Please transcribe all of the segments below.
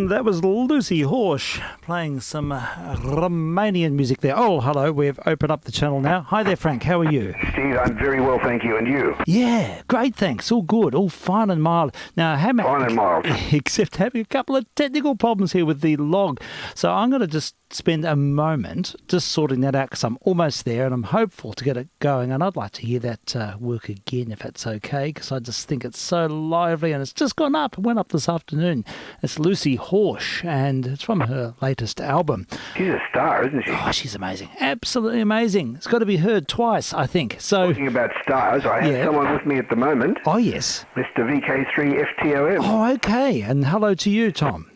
That was Lucy Horsch playing some Romanian music there. Oh, hello. We've opened up the channel now. Hi there, Frank. How are you? Steve, I'm very well, thank you. And you? Yeah, great, thanks. All good. All fine and mild. Now, Fine and mild. Except having a couple of technical problems here with the log. So I'm going to just spend a moment just sorting that out because I'm almost there and I'm hopeful to get it going. And I'd like to hear that work again if it's okay, because I just think it's so lively and it's just gone up. It went up this afternoon. It's Lucy Horsch and it's from her latest album. She's a star, isn't she? Oh, she's amazing. Absolutely amazing. It's got to be heard twice, I think. So, talking about stars, I have someone with me at the moment. Oh, yes. Mr. vk3sl. Oh, okay. And hello to you, Tom.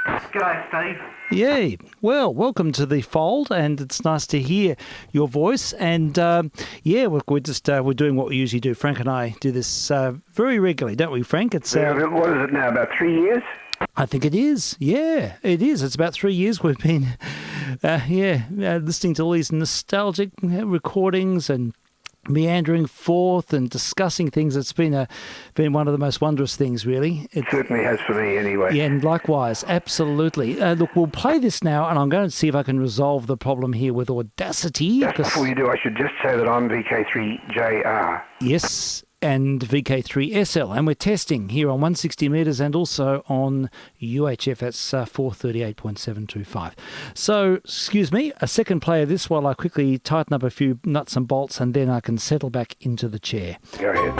G'day, Steve. Yay. Well, welcome to the fold, and it's nice to hear your voice. And we're doing what we usually do. Frank and I do this very regularly, don't we, Frank? It's what is it now? About 3 years? I think it is. Yeah, it is. It's about 3 years we've been, listening to all these nostalgic recordings and meandering forth and discussing things. It's been one of the most wondrous things, really. It certainly has for me, anyway. Yeah, and likewise, absolutely. Look, we'll play this now, and I'm going to see if I can resolve the problem here with Audacity. Just before you do, I should just say that I'm vk3jr. Yes, and vk3sl, and we're testing here on 160 metres and also on UHF. That's 438.725. So, excuse me, a second play of this while I quickly tighten up a few nuts and bolts, and then I can settle back into the chair. Go ahead.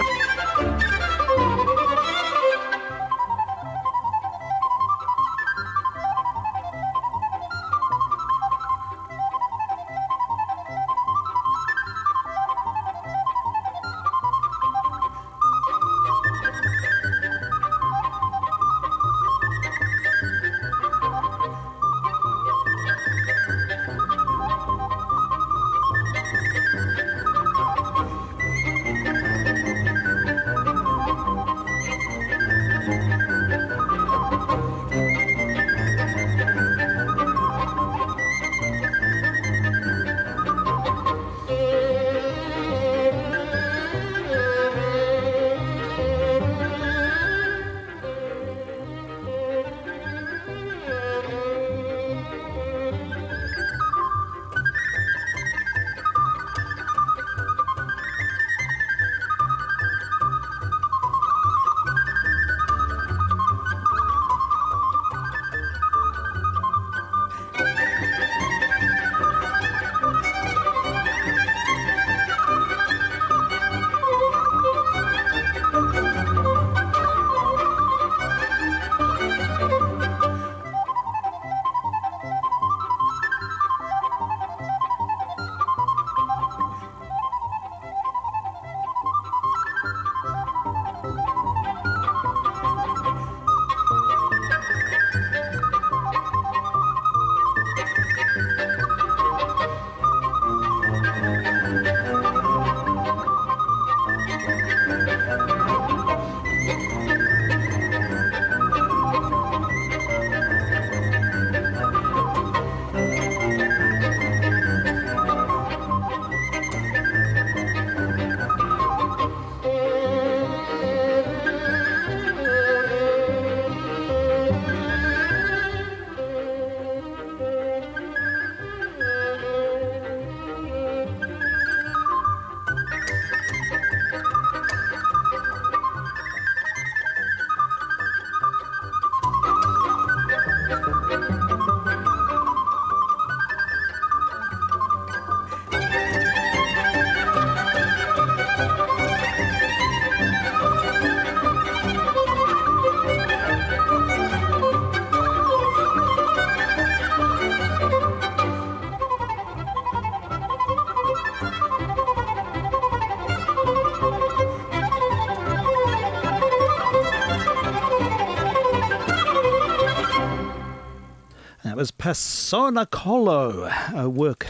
That was Persona Colo, a work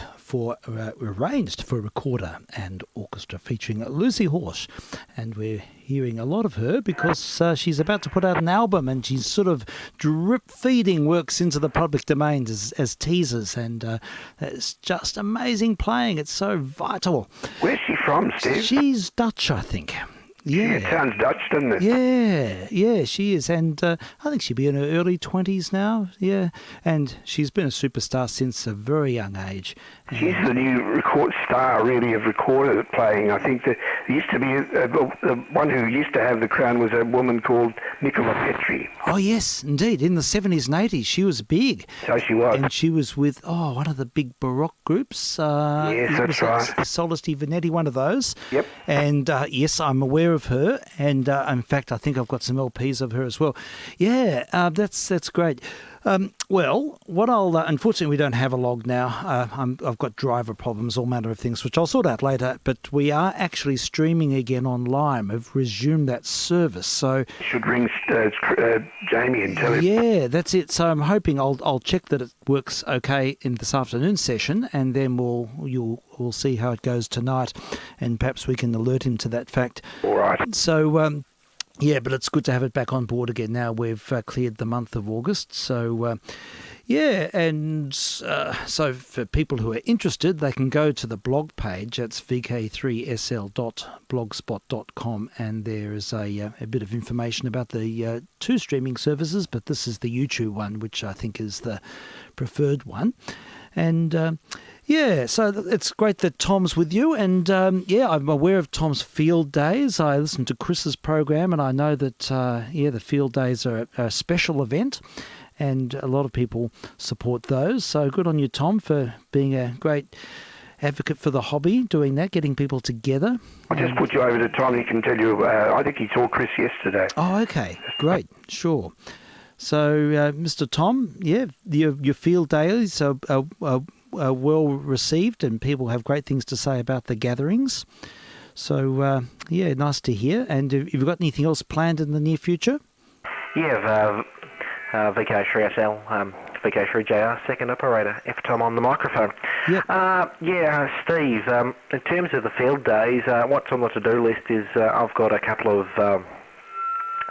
arranged for recorder and orchestra featuring Lucy Horsch. And we're hearing a lot of her because she's about to put out an album and she's sort of drip-feeding works into the public domain as teasers. And it's just amazing playing. It's so vital. Where's she from, Steve? She's Dutch, I think. Yeah. It sounds Dutch, doesn't it? Yeah, she is. And I think she'll be in her early 20s now. Yeah. And she's been a superstar since a very young age. She's the new record star, really, of recorder playing. I think that there used to be the one who used to have the crown was a woman called Nicola Petri. Oh, yes, indeed. In the 70s and 80s, she was big. So she was. And she was with, one of the big Baroque groups. Yes, that's right. Solisti Venetti, one of those. Yep. And, yes, I'm aware of her. And, in fact, I think I've got some LPs of her as well. Yeah, that's great. Well, what I'll unfortunately we don't have a log now. I've got driver problems, all manner of things, which I'll sort out later. But we are actually streaming again online. We've resumed that service, so You should ring Jamie and tell him. yeah, that's it. So I'm hoping I'll check that it works okay in this afternoon session, and then we'll see how it goes tonight, and perhaps we can alert him to that fact. All right. So. Yeah, but it's good to have it back on board again now. We've cleared the month of August. So, and so for people who are interested, they can go to the blog page. That's vk3sl.blogspot.com, and there is a bit of information about the two streaming services, but this is the YouTube one, which I think is the preferred one. And yeah, so it's great that Tom's with you. And I'm aware of Tom's field days. I listened to Chris's program, and I know that the field days are a special event, and a lot of people support those. So good on you, Tom, for being a great advocate for the hobby, doing that, getting people together. I'll just put you over to Tom. He can tell you. I think he saw Chris yesterday. Oh, okay, great, sure. So, Mr. Tom, yeah, your field days are well received, and people have great things to say about the gatherings. So, nice to hear. And have you got anything else planned in the near future? Yeah, vk3sl, vk3jr, second operator, F Tom on the microphone. Yep. Steve, in terms of the field days, what's on the to-do list is I've got a couple of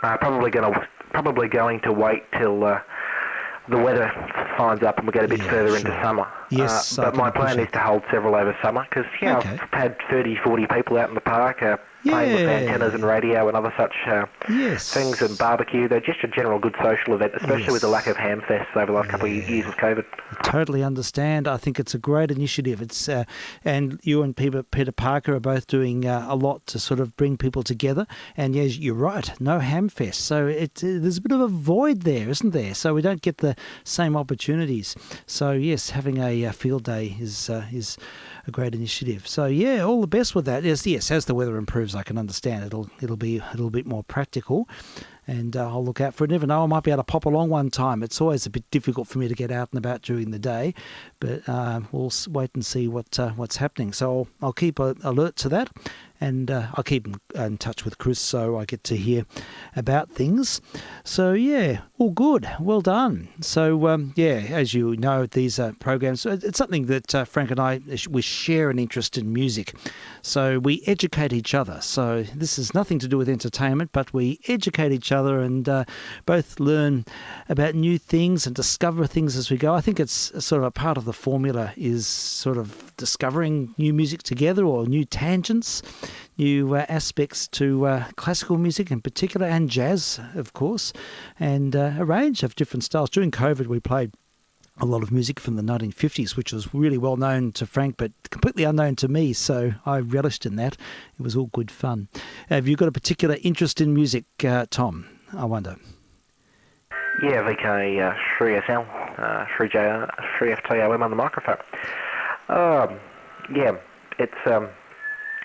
probably going to wait till the weather finds up and we get a bit further into summer. Yes, but my plan is to hold several over summer because Okay. I've had 30, 40 people out in the park playing with antennas and radio and other such things, and barbecue. They're just a general good social event, especially with the lack of hamfests over the last couple of years with COVID. I totally understand. I think it's a great initiative. It's and you and Peter Parker are both doing a lot to sort of bring people together. And yes, you're right, no hamfest. So there's a bit of a void there, isn't there? So we don't get the same opportunities. So yes, having a field day is a great initiative. So yeah, all the best with that. Yes, as the weather improves, I can understand it'll be a little bit more practical, and I'll look out for it. Never know, I might be able to pop along one time. It's always a bit difficult for me to get out and about during the day, but we'll wait and see what's happening. So I'll keep alert to that, and I'll keep in touch with Chris so I get to hear about things. So yeah, all good, well done. So as you know, these programs, it's something that Frank and I, we share an interest in music, so we educate each other. So this is nothing to do with entertainment, but we educate each other and both learn about new things and discover things as we go. I think it's sort of a part of the formula is sort of discovering new music together, or new tangents, new aspects to classical music in particular, and jazz, of course, and a range of different styles. During COVID, we played a lot of music from the 1950s, which was really well known to Frank, but completely unknown to me, so I relished in that. It was all good fun. Have you got a particular interest in music, Tom, I wonder? Yeah, VK3SL, 3JR, 3FTOM on the microphone.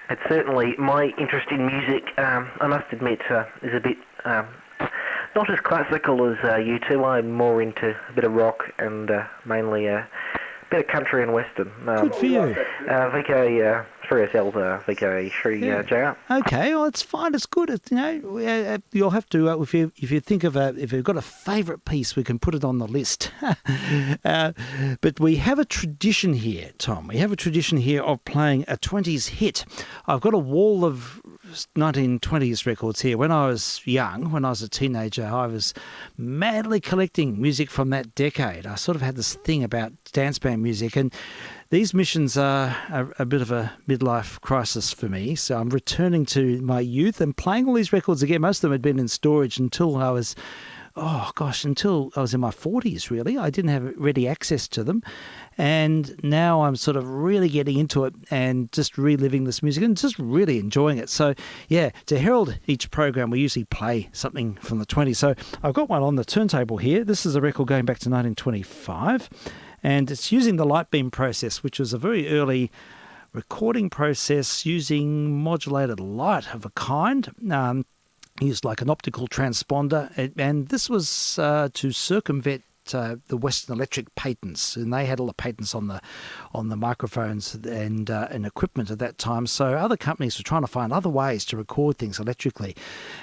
It's certainly my interest in music, I must admit, is a bit not as classical as you two. I'm more into a bit of rock and mainly a bit of country and western. Good for you. VK3SL, VK3JR. Okay, well, it's fine. It's good. You'll have to if you think of if you've got a favourite piece, we can put it on the list. But we have a tradition here, Tom. We have a tradition here of playing a 20s hit. I've got a wall of 1920s records here. When I was young, when I was a teenager, I was madly collecting music from that decade. I sort of had this thing about dance band music, and these missions are a bit of a midlife crisis for me. So I'm returning to my youth and playing all these records again. Most of them had been in storage until I was in my 40s, really. I didn't have ready access to them. And now I'm sort of really getting into it and just reliving this music and just really enjoying it. So, yeah, to herald each program, we usually play something from the 20s. So I've got one on the turntable here. This is a record going back to 1925. And it's using the light beam process, which was a very early recording process using modulated light of a kind. Used like an optical transponder, and this was to circumvent the Western Electric patents, and they had all the patents on the microphones and equipment at that time. So other companies were trying to find other ways to record things electrically,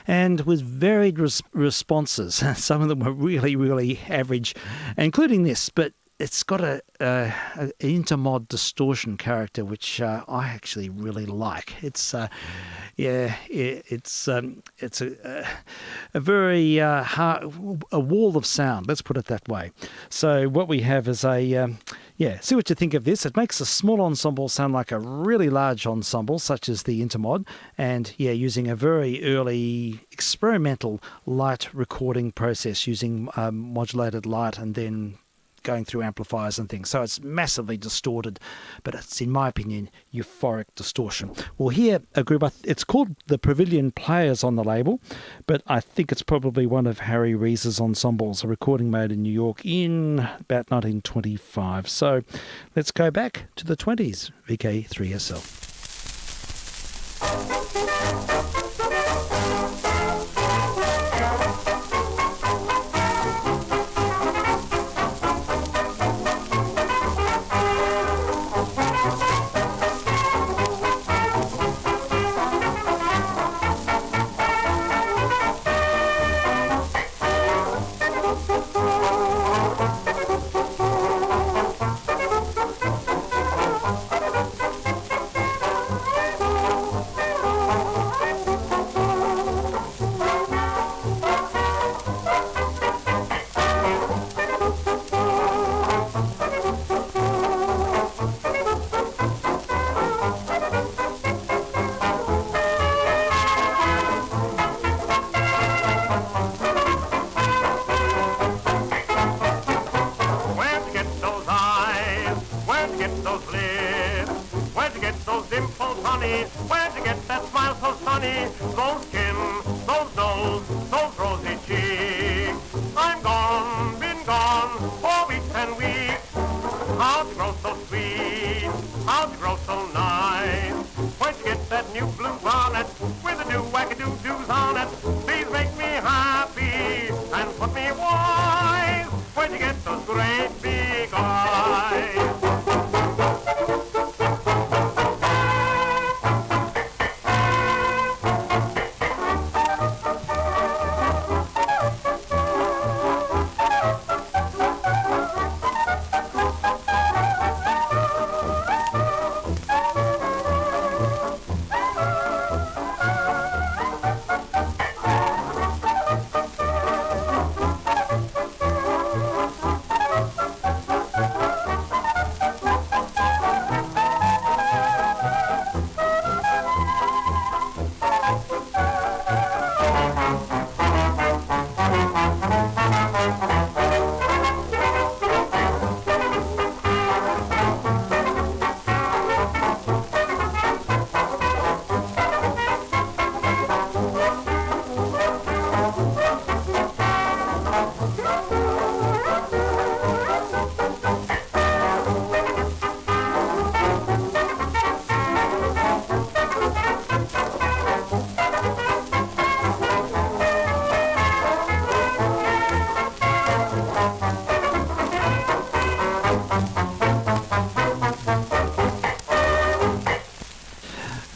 and with varied responses. Some of them were really, really average, including this, but it's got an intermod distortion character, which I actually really like. It's a very hard, a wall of sound. Let's put it that way. So what we have is see what you think of this. It makes a small ensemble sound like a really large ensemble, such as the intermod, and using a very early experimental light recording process using modulated light and then going through amplifiers and things. So it's massively distorted, but it's, in my opinion, euphoric distortion. Well, here, a group, it's called the Pavilion Players on the label, but I think it's probably one of Harry Rees's ensembles, a recording made in New York in about 1925. So let's go back to the 20s, vk3sl. Where'd you get that smile so sunny? Those skin, those nose, those rosy cheeks. I'm gone, been gone for weeks and weeks. How'd you grow so sweet? How'd you grow so nice? Where'd you get that new blue bonnet with the new wackadoo-doos on it? Please make me happy and put me wise. Where'd you get those great big eyes?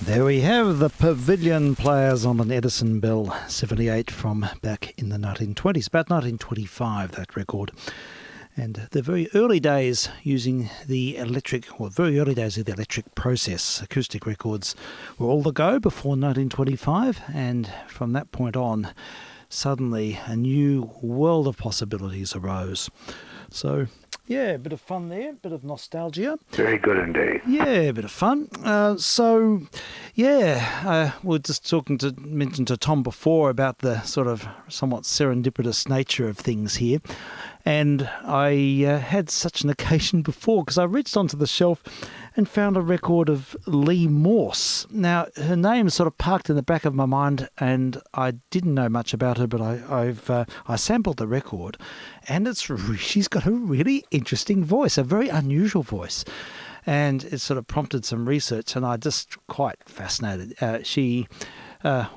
There we have the Pavilion Players on an Edison Bell 78 from back in the 1920s, about 1925, that record. And the very early days using the electric, or very early days of the electric process, acoustic records were all the go before 1925, and from that point on, suddenly a new world of possibilities arose. So, yeah, a bit of fun there, a bit of nostalgia. Very good indeed. Yeah, a bit of fun. We're just mentioned to Tom before about the sort of somewhat serendipitous nature of things here. And I had such an occasion before because I reached onto the shelf and found a record of Lee Morse. Now, her name sort of parked in the back of my mind, and I didn't know much about her, but I sampled the record, and she's got a really interesting voice, a very unusual voice. And it sort of prompted some research, and I just quite fascinated.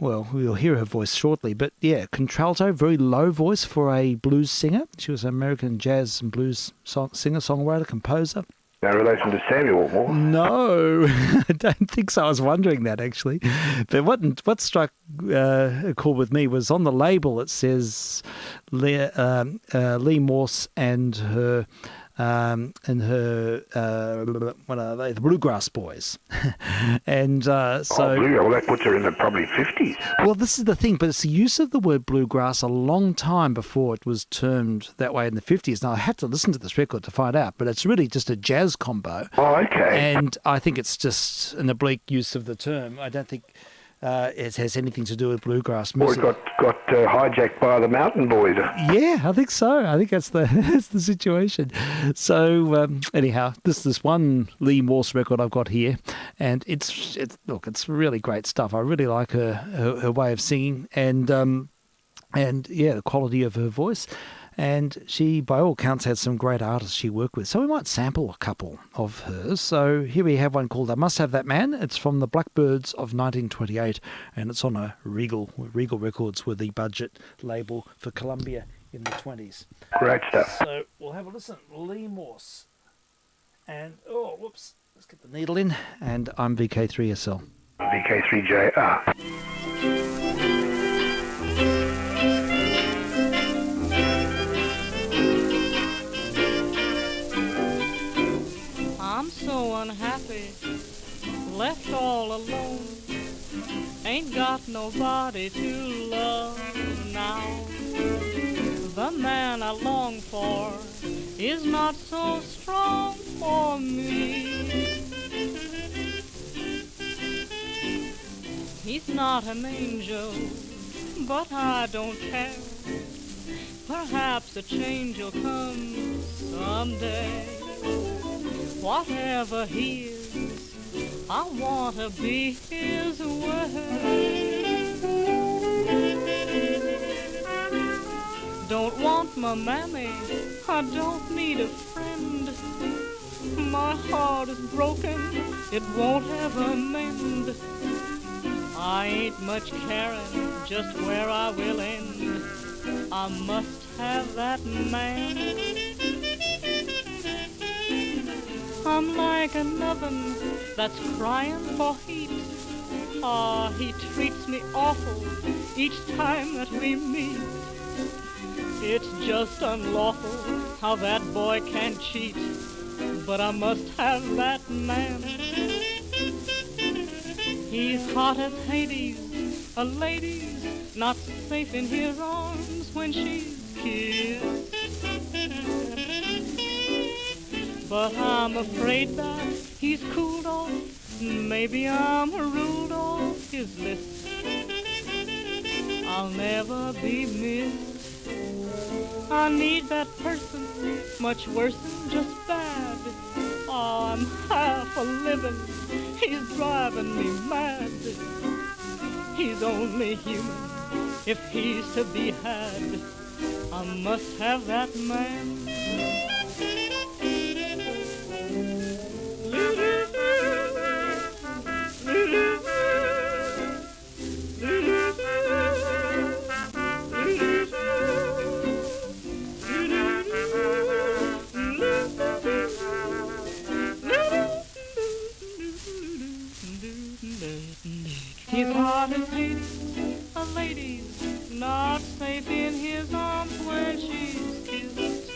We'll hear her voice shortly, but yeah, contralto, very low voice for a blues singer. She was an American jazz and blues singer, songwriter, composer. No relation to Samuel Moore? No, I don't think so. I was wondering that, actually. But what struck a chord with me was on the label it says Lee Morse and her... what are they? The Bluegrass Boys. And Well, that puts her in the probably 50s. Well, this is the thing, but it's the use of the word bluegrass a long time before it was termed that way in the 50s. Now, I had to listen to this record to find out, but it's really just a jazz combo. Oh, okay. And I think it's just an oblique use of the term. I don't think it has anything to do with bluegrass music. Or it got hijacked by the Mountain Boys. Yeah, I think so. I think that's that's the situation. So anyhow, this one Lee Morse record I've got here, and it's really great stuff. I really like her way of singing, and yeah, the quality of her voice. And she, by all accounts, had some great artists she worked with. So we might sample a couple of hers. So here we have one called I Must Have That Man. It's from the Blackbirds of 1928, and it's on a Regal. Regal Records were the budget label for Columbia in the 20s. Great stuff. So we'll have a listen. Lee Morse. And, let's get the needle in. And I'm vk3sl. vk3jr. I'm so unhappy, left all alone. Ain't got nobody to love now. The man I long for is not so strong for me. He's not an angel, but I don't care. Perhaps a change will come someday. Whatever he is, I want to be his way. Don't want my mammy, I don't need a friend. My heart is broken, it won't ever mend. I ain't much caring just where I will end. I must have that man. I'm like an oven that's crying for heat. Ah, he treats me awful each time that we meet. It's just unlawful how that boy can cheat, but I must have that man. He's hot as Hades, a lady's not safe in his arms when she's kissed. But I'm afraid that he's cooled off. Maybe I'm ruled off his list. I'll never be missed. I need that person much worse than just bad. Oh, I'm half a living. He's driving me mad. He's only human if he's to be had. I must have that man. His heart is Hades, a lady's not safe in his arms when she's kissed.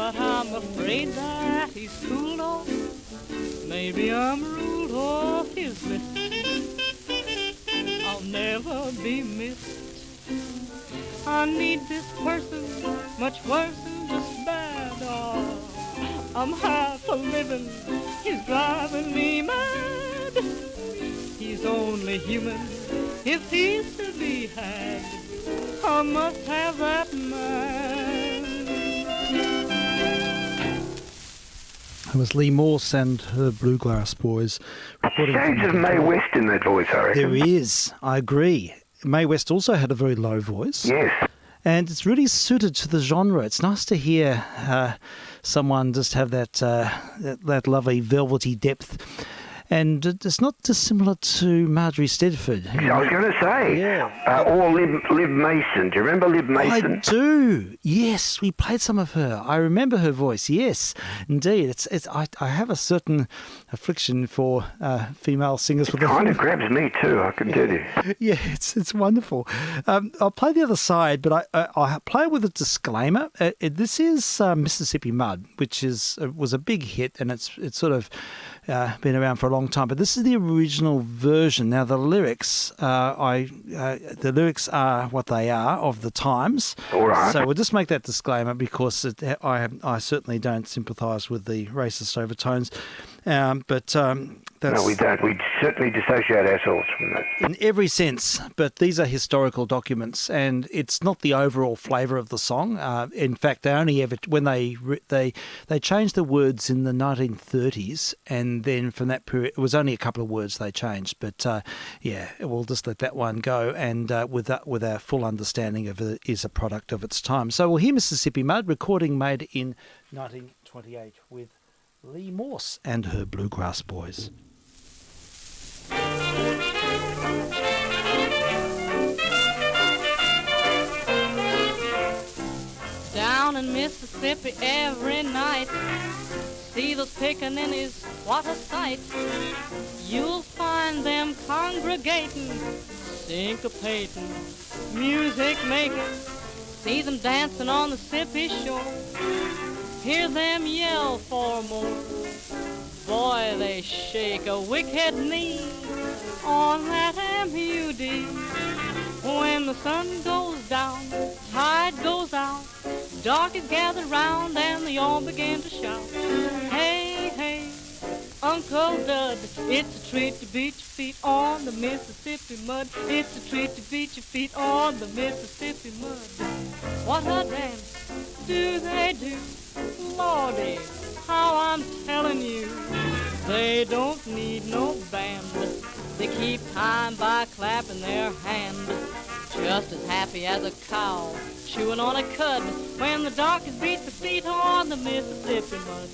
but I'm afraid that he's cooled off. Maybe I'm ruled off his list. I'll never be missed. I need this person much worse than just bad. Oh, I'm half a living, he's driving me mad. He's only human if he's to be had. I must have that man. It was Lee Morse and her Bluegrass Boys. Shades of Mae West in that voice, I reckon. There is, I agree. Mae West also had a very low voice. Yes. And it's really suited to the genre. It's nice to hear someone just have that lovely velvety depth. And it's not dissimilar to Marjorie Stedford. I was going to say, Yeah. or Liv Mason. Do you remember Liv Mason? I do. Yes, we played some of her. I remember her voice. Yes, indeed. I have a certain affliction for female singers. It kind of grabs me too, I can tell you. Yeah, it's wonderful. I'll play the other side, but I play with a disclaimer. This is Mississippi Mud, which was a big hit, and it's sort of been around for a long time. But this is the original version. Now the lyrics, the lyrics are what they are of the times. All right. So we'll just make that disclaimer because I certainly don't sympathise with the racist overtones. That's, No, we don't. We certainly dissociate ourselves from that. in every sense, but these are historical documents, and it's not the overall flavour of the song. In fact, they only ever when they changed the words in the 1930s, and then from that period, it was only a couple of words they changed. But yeah, we'll just let that one go, and with our full understanding of it is a product of its time. So we'll hear Mississippi Mud, recording made in 1928 with Lee Morse and her Bluegrass Boys. Down in Mississippi every night, see those pickaninnies, what a sight. You'll find them congregating, syncopating, music making. See them dancing on the Mississippi shore, hear them yell for more. Boy, they shake a wicked knee on that MUD. When the sun goes down, tide goes out, darkies gather round and they all begin to shout. Hey, hey, Uncle Dud, it's a treat to beat your feet on the Mississippi mud. It's a treat to beat your feet on the Mississippi mud. What a dance do they do, Lordy, how I'm telling you. They don't need no band, they keep time by clapping their hand. Just as happy as a cow chewing on a cud when the darkies beat the feet on the Mississippi mud.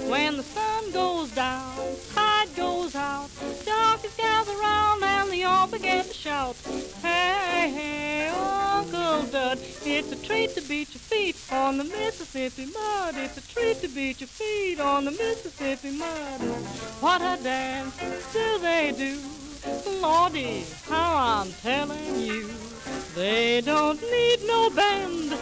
When the sun goes down, tide goes out, darkies gather round and they all begin to shout. Hey, hey, Uncle Dud, it's a treat to beat your feet on the Mississippi mud. It's a treat to beat your feet on the Mississippi mud. What a dance do they do, Lordy, how I'm telling you. They don't need no band,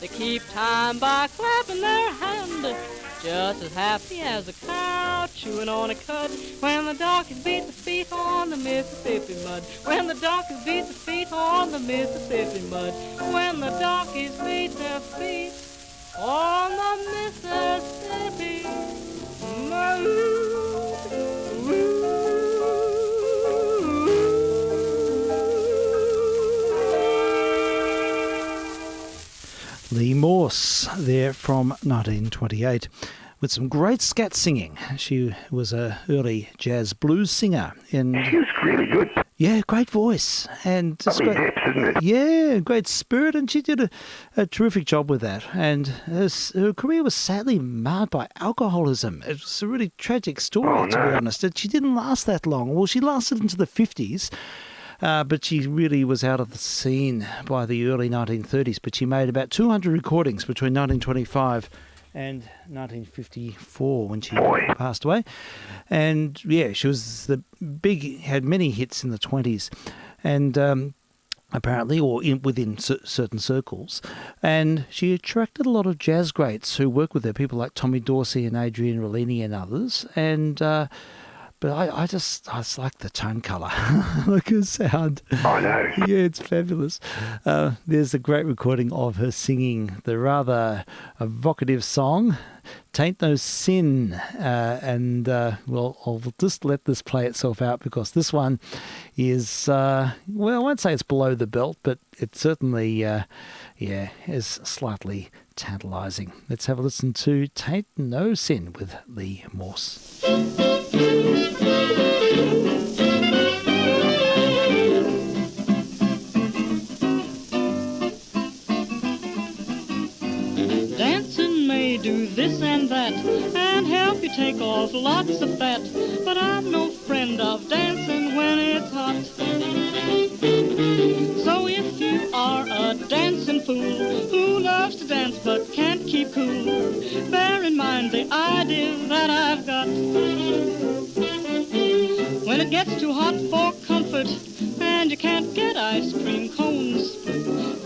they keep time by clapping their hand. Just as happy as a cow chewing on a cud when the darkies beat the feet on the Mississippi mud. When the darkies beat the feet on the Mississippi mud. When the darkies beat their feet on the Mississippi. Lee Morse there from 1928 with some great scat singing. She was an early jazz blues singer. And She was really good. yeah, great voice. And just Lovely great, depth, isn't it? yeah, great spirit. And she did a terrific job with that. And her career was sadly marred by alcoholism. It was a really tragic story, Oh, to be no. honest. And she didn't last that long. Well, she lasted into the 50s. But she really was out of the scene by the early 1930s. But she made about 200 recordings between 1925 and 1954 when she passed away. And yeah, she was had many hits in the 20s, and apparently, or within certain circles. And she attracted a lot of jazz greats who worked with her, people like Tommy Dorsey and Adrian Rollini and others. And but I just like the tone colour, like her sound. I know. Yeah, it's fabulous. There's a great recording of her singing the rather evocative song, "Tain't No Sin," and well, I'll just let this play itself out because this one is, well, I won't say it's below the belt, but it certainly, is slightly tantalising. Let's have a listen to "Tain't No Sin" with Lee Morse. Dancing may do this and that and help you take off lots of fat, but I'm no friend of dancing when it's hot. So if you are a dancing fool who loves to dance but can't keep cool, bear in mind the idea that I've got. When it gets too hot for comfort and you can't get ice cream cones,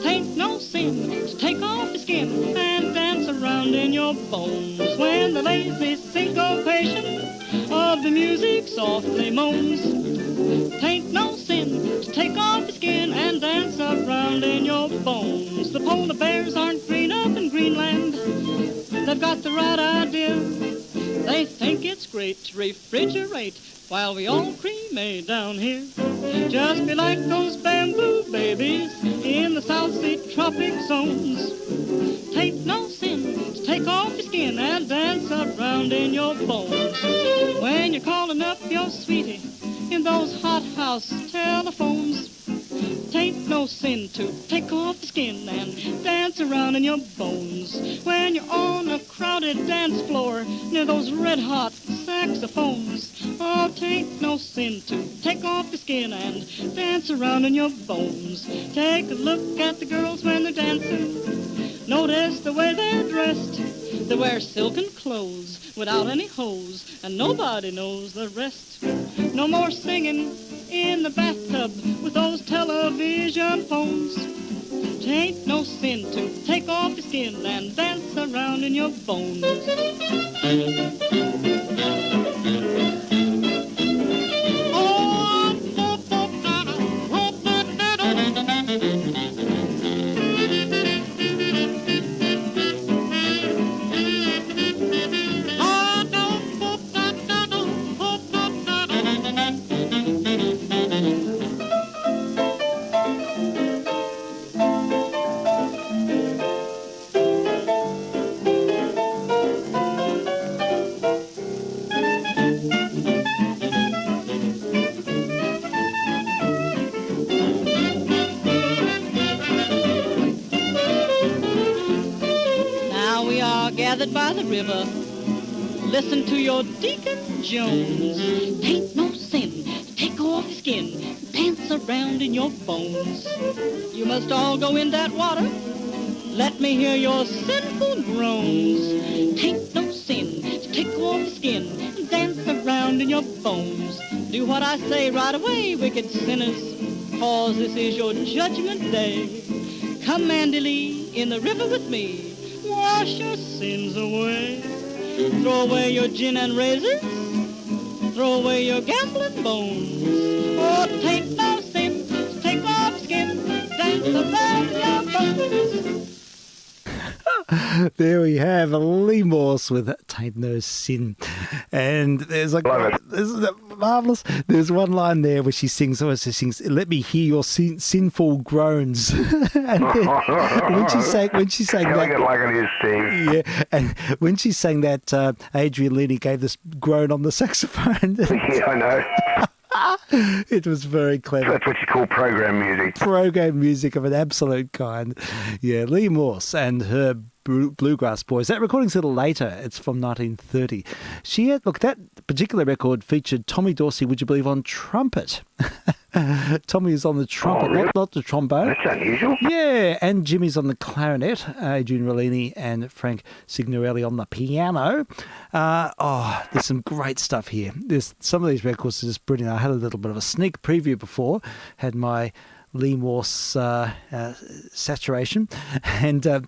tain't no sin to take off your skin and dance around in your bones. When the lazy syncopation of the music softly moans, tain't no sin to take off your skin and dance around in your bones. The polar bears aren't green up in Greenland. They've got the right idea. They think it's great to refrigerate while we all cremate down here. Just be like those bamboo babies in the South Sea tropic zones. Tain't no sin to take off your skin and dance around in your bones. When you're calling up your sweetie in those hot house telephones, tain't no sin to take off your skin and dance around in your bones. When you're on a crowded dance floor near those red hot saxophones, oh, tain't no sin to take off your skin and dance around in your bones. Take a look at the girls when they're dancing. Notice the way they're dressed. They wear silken clothes without any hose, and nobody knows the rest. No more singing in the bathtub with those television phones. Tain't no sin to take off your skin and dance around in your bones. Gathered by the river, listen to your Deacon Jones. Tain't no sin to take off your skin, dance around in your bones. You must all go in that water, let me hear your sinful groans. Tain't no sin to take off your skin, dance around in your bones. Do what I say right away, wicked sinners, cause this is your judgment day. Come, Mandy Lee, in the river with me, wash your sins away. Throw away your gin and razors, throw away your gambling bones. Oh, tain't no sin to take off skin, dance around your bones. There we have Lee Morse with Tain't No Sin. And there's like, this is marvellous. There's one line there where she sings, let me hear your sinful groans. And then when she sang Telling that, it like it is, Steve. yeah, and when she sang that, Adrian Lenny gave this groan on the saxophone. Yeah, I know. It was very clever. That's what you call program music. Program music of an absolute kind. Yeah, Lee Morse and her Bluegrass Boys. That recording's a little later. It's from 1930. That particular record featured Tommy Dorsey, would you believe, on trumpet. Tommy is on the trumpet, really? not the trombone. That's unusual. Yeah, and Jimmy's on the clarinet, Adrian Rollini and Frank Signorelli on the piano. There's some great stuff here. Some of these records are just brilliant. I had a little bit of a sneak preview before, had my Lee Morse saturation, and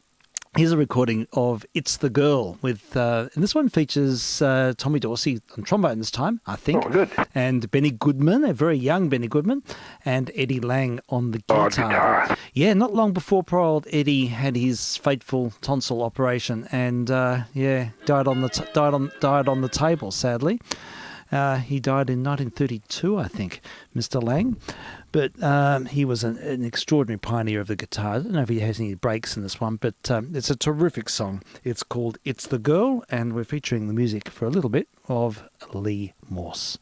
here's a recording of It's the Girl with, and this one features Tommy Dorsey on trombone this time, I think. Oh, good. And Benny Goodman, a very young Benny Goodman, and Eddie Lang on the guitar. Guitar. Yeah, not long before poor old Eddie had his fateful tonsil operation, and died on the table, sadly. He died in 1932, I think, Mr. Lang. But he was an extraordinary pioneer of the guitar. I don't know if he has any breaks in this one, but it's a terrific song. It's called It's the Girl, and we're featuring the music for a little bit of Lee Morse.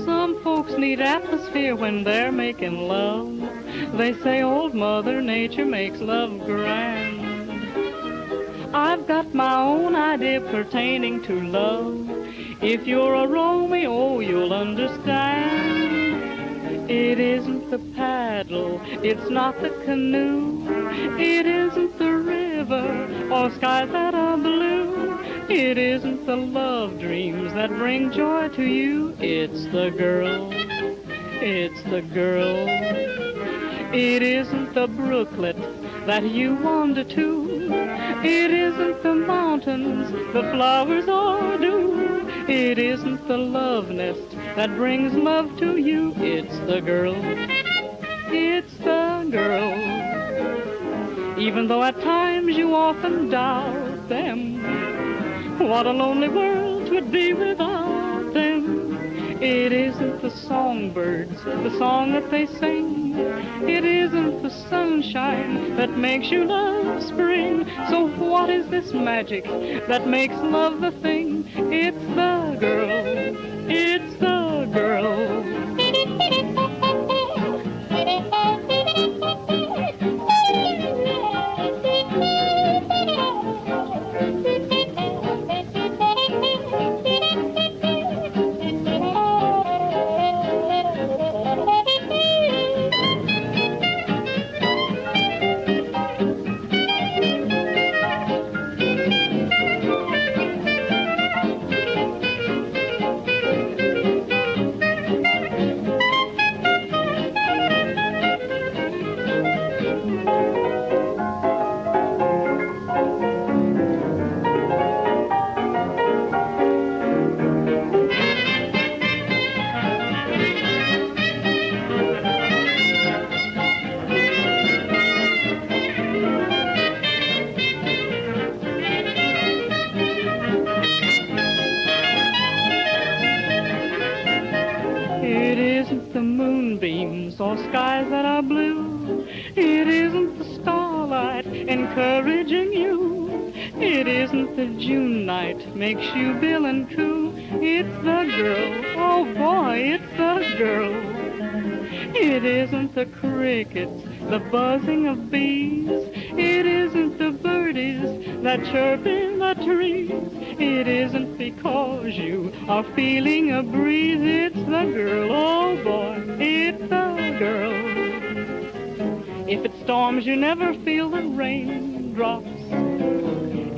Some folks need atmosphere when they're making love. They say old Mother Nature makes love grand. I've got my own idea pertaining to love. If you're a Romeo, you'll understand. It isn't the paddle, it's not the canoe. It isn't the river or skies that are blue. It isn't the love dreams that bring joy to you. It's the girl, it's the girl. It isn't the brooklet that you wander to. It isn't the mountains, the flowers or dew. It isn't the love nest that brings love to you. It's the girl, it's the girl. Even though at times you often doubt them, what a lonely world 'twould be without them. It isn't the songbirds, the song that they sing. It isn't the sunshine that makes you love spring. So what is this magic that makes love the thing? It's the girl, it's the girl. Or skies that are blue. It isn't the starlight encouraging you. It isn't the June night makes you bill and coo. It's the girl, oh boy, it's the girl. It isn't the crickets, the buzzing of bees. It isn't the birdies that chirp in the trees. It isn't because you are feeling a breeze. It's the girl, oh boy, it's the girl. If it storms, you never feel the raindrops.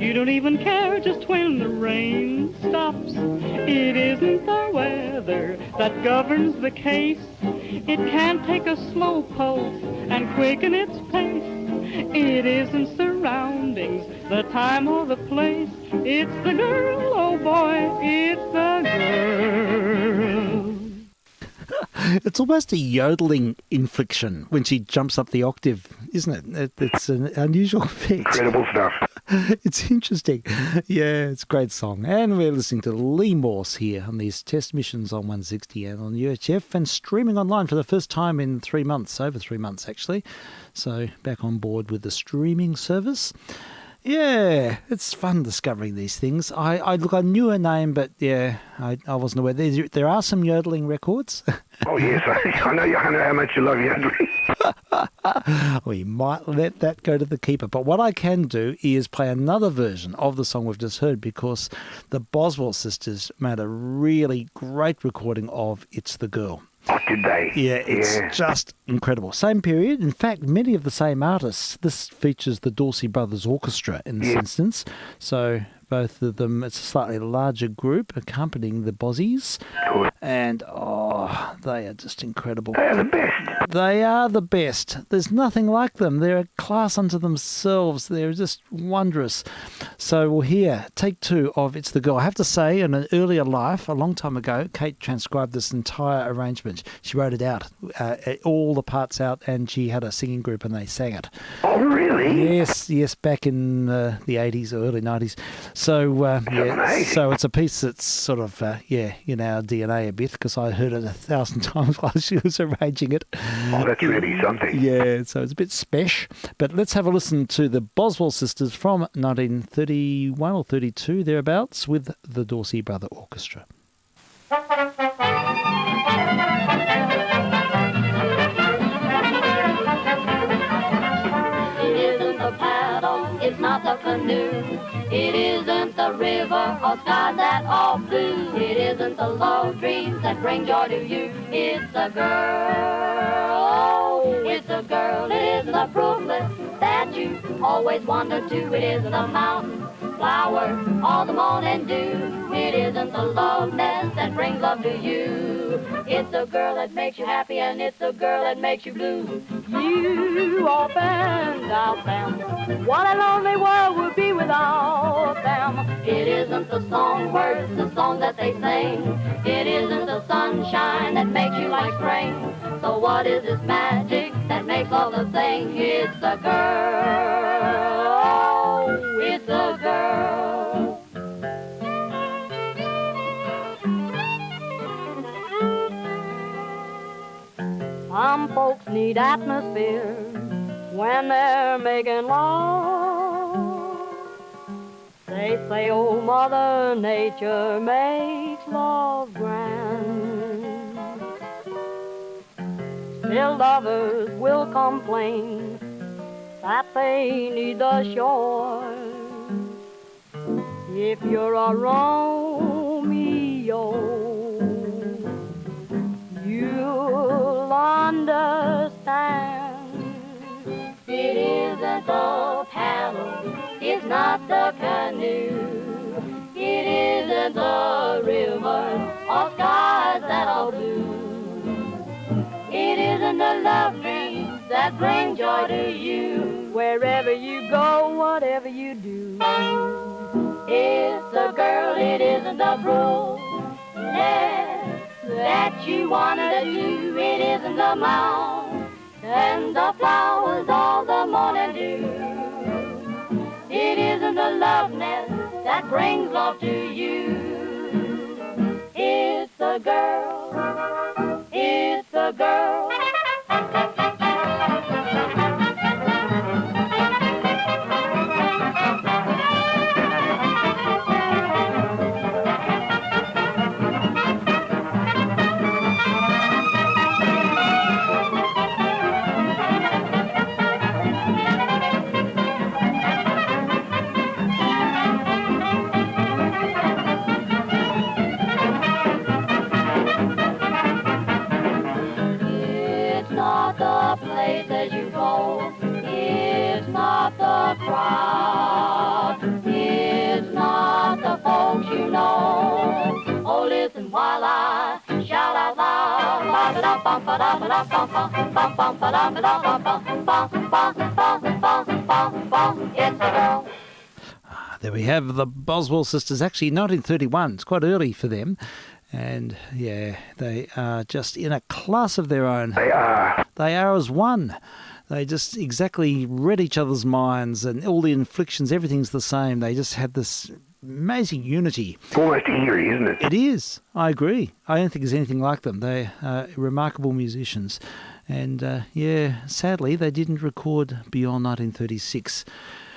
You don't even care just when the rain stops. It isn't the weather that governs the case. It can't take a slow pulse and quicken its pace. It isn't surroundings, the time or the place. It's the girl, oh boy, it's the girl. It's almost a yodeling inflection when she jumps up the octave, isn't it? It's an unusual effect. Incredible stuff. It's interesting. Yeah, it's a great song. And we're listening to Lee Morse here on these test missions on 160 and on UHF and streaming online for the first time in 3 months, over 3 months actually. So back on board with the streaming service. Yeah, it's fun discovering these things. I knew her name, but yeah, I wasn't aware. There are some yodeling records. Oh, yes, I know how much you love yodeling. We might let that go to the keeper. But what I can do is play another version of the song we've just heard, because the Boswell sisters made a really great recording of It's the Girl. Oh, did they? Yeah, it's just incredible. Same period. In fact, many of the same artists. This features the Dorsey Brothers Orchestra in this instance. So both of them, it's a slightly larger group accompanying the Bozzies. Good. And, they are just incredible. They're the best. They are the best. There's nothing like them. They're a class unto themselves. They're just wondrous. So we'll hear take 2 of It's the Girl. I have to say, in an earlier life, a long time ago, Kate transcribed this entire arrangement. She wrote it out, all the parts out, and she had a singing group and they sang it. Oh, really? Yes, back in the 80s or early 90s. So, amazing. so it's a piece that's sort of, in our DNA a bit, because I heard it 1,000 times while she was arranging it. Oh, that's really something. Yeah, so it's a bit special. But let's have a listen to the Boswell sisters from 1931 or 32, thereabouts, with the Dorsey Brother Orchestra. It's not the canoe, it isn't the river or sky that all blue, it isn't the love dreams that bring joy to you. It's a girl, it's a girl, it isn't the brooklet that you always wander to, it isn't a mountain flower or the morning dew, it isn't the love nest that brings love to you. It's a girl that makes you happy and it's a girl that makes you blue. You up and out them, what a lonely world would be without them. It isn't the song words, the song that they sing, it isn't the sunshine that makes you like spring. So what is this magic that makes all the thing? It's a girl, it's a girl. Some folks need atmosphere when they're making love. They say, oh, Mother Nature makes love grand. Still lovers will complain that they need the shore. If you're a Romeo, you'll understand. It isn't the paddle, it's not the canoe, it isn't the river or skies that are blue, it isn't the love dreams that bring joy to you. Wherever you go, whatever you do, it's a girl, it isn't the brunette that you wanna do, it isn't the mound and the flowers all the morning dew, it isn't the love nest that brings love to you. It's a girl, it's a girl. Places you go, it's not the crowd, it's not the folks you know. Oh, listen while I shout out loud. It's a girl. There we have the Boswell sisters, actually 1931. It's quite early for them. And yeah, they are just in a class of their own. They are. They are as one. They just exactly read each other's minds, and all the inflections, everything's the same. They just had this amazing unity. Almost eerie, isn't it? It is. I agree. I don't think there's anything like them. They are remarkable musicians. And yeah, sadly, they didn't record beyond 1936.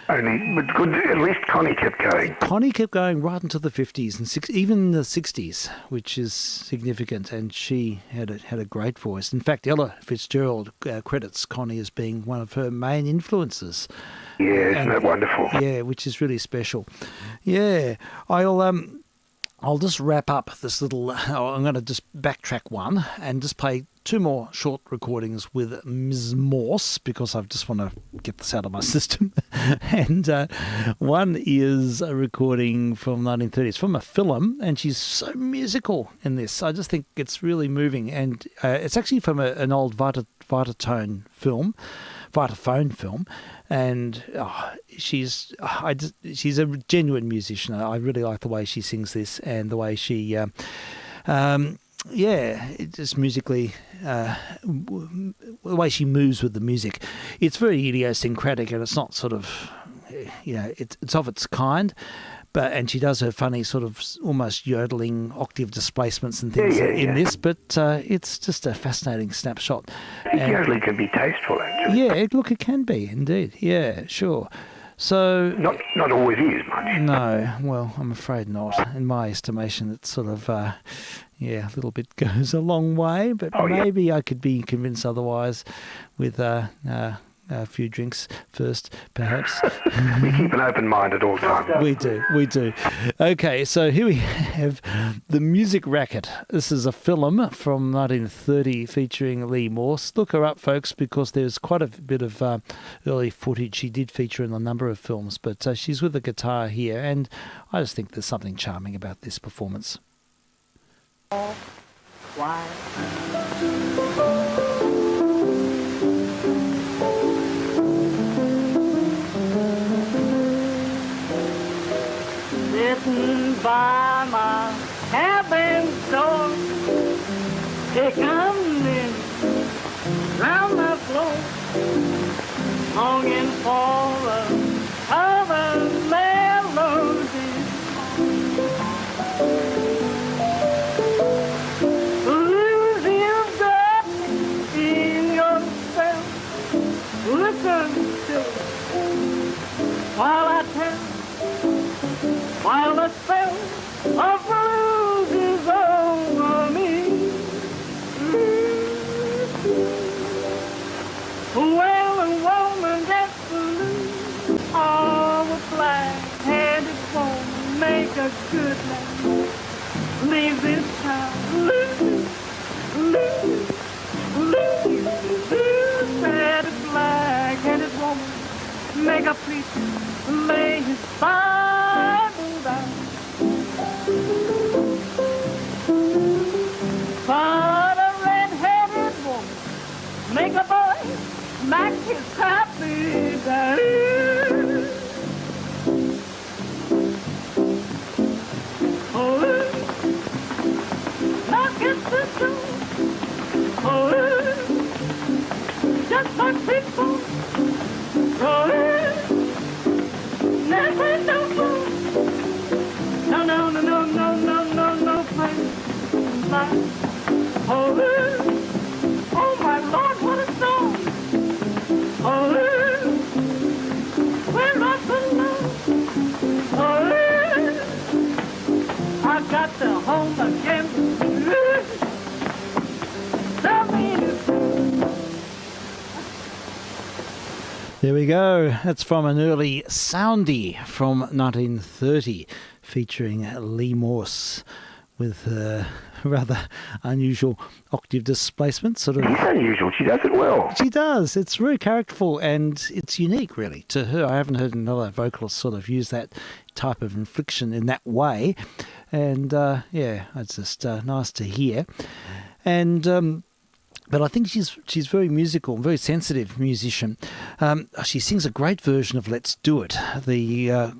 Only, but good. At least Connie kept going. Connie kept going right into the 50s and even the 60s, which is significant. And she had a great voice. In fact, Ella Fitzgerald credits Connie as being one of her main influences. Yeah, isn't that wonderful? Yeah, which is really special. Yeah, I'll just wrap up this little. I'm going to just backtrack one and just play two more short recordings with Ms. Morse, because I just want to get this out of my system. And one is a recording from 1930s, from a film, and she's so musical in this. I just think it's really moving, and it's actually from an old Vitaphone film, and she's a genuine musician. I really like the way she sings this, and the way she it just musically, the way she moves with the music. It's very idiosyncratic, and it's not sort of, it's of its kind. And she does her funny sort of almost yodeling octave displacements and things in this, but it's just a fascinating snapshot. Yodeling can be tasteful, actually. Yeah, look, it can be, indeed. Yeah, sure. So not always is much. No, well, I'm afraid not. In my estimation, it's sort of, a little bit goes a long way, but maybe I could be convinced otherwise with a few drinks first, perhaps. We keep an open mind at all times. We do. Okay, so here we have The Music Racket. This is a film from 1930 featuring Lee Morse. Look her up, folks, because there's quite a bit of early footage. She did feature in a number of films, but she's with a guitar here, and I just think there's something charming about this performance. Why? Sitting by my cabin door, humming round the floor, longing for other melody. Lose yourself in yourself. Listen to while I tell. While the spell of blues is over me. Well, a woman gets blue, all the black-headed woman make a good man. Leave this town, lose, that black-headed woman make a preacher lay his Bible down. But a red-headed woman make a boy smack his happy down. Oh, knock at the door. Oh, just one people. Oh, never no fool. No, place like oh my Lord, what a song. Oh, we're not alone. Oh, I got to home again. There we go. That's from an early soundie from 1930 featuring Lee Morse with rather unusual octave displacement. Sort of. It's unusual. She does it well. She does. It's very characterful and it's unique, really, to her. I haven't heard another vocalist sort of use that type of inflection in that way. And, it's just nice to hear. And But I think she's very musical, very sensitive musician. She sings a great version of "Let's Do It," the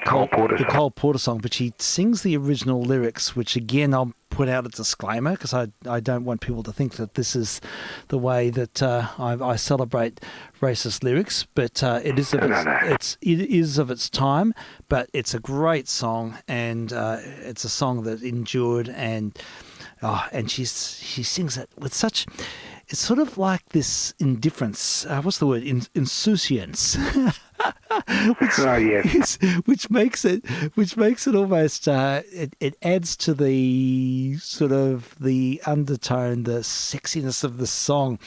Cole Porter song, but she sings the original lyrics, which again I'll put out a disclaimer because I don't want people to think that this is the way that I celebrate racist lyrics. But it is of its time. But it's a great song, and it's a song that endured and. Oh, and she sings it with such, it's sort of like this indifference. What's the word? Insouciance. Which makes it almost it adds to the sort of the undertone, the sexiness of the song,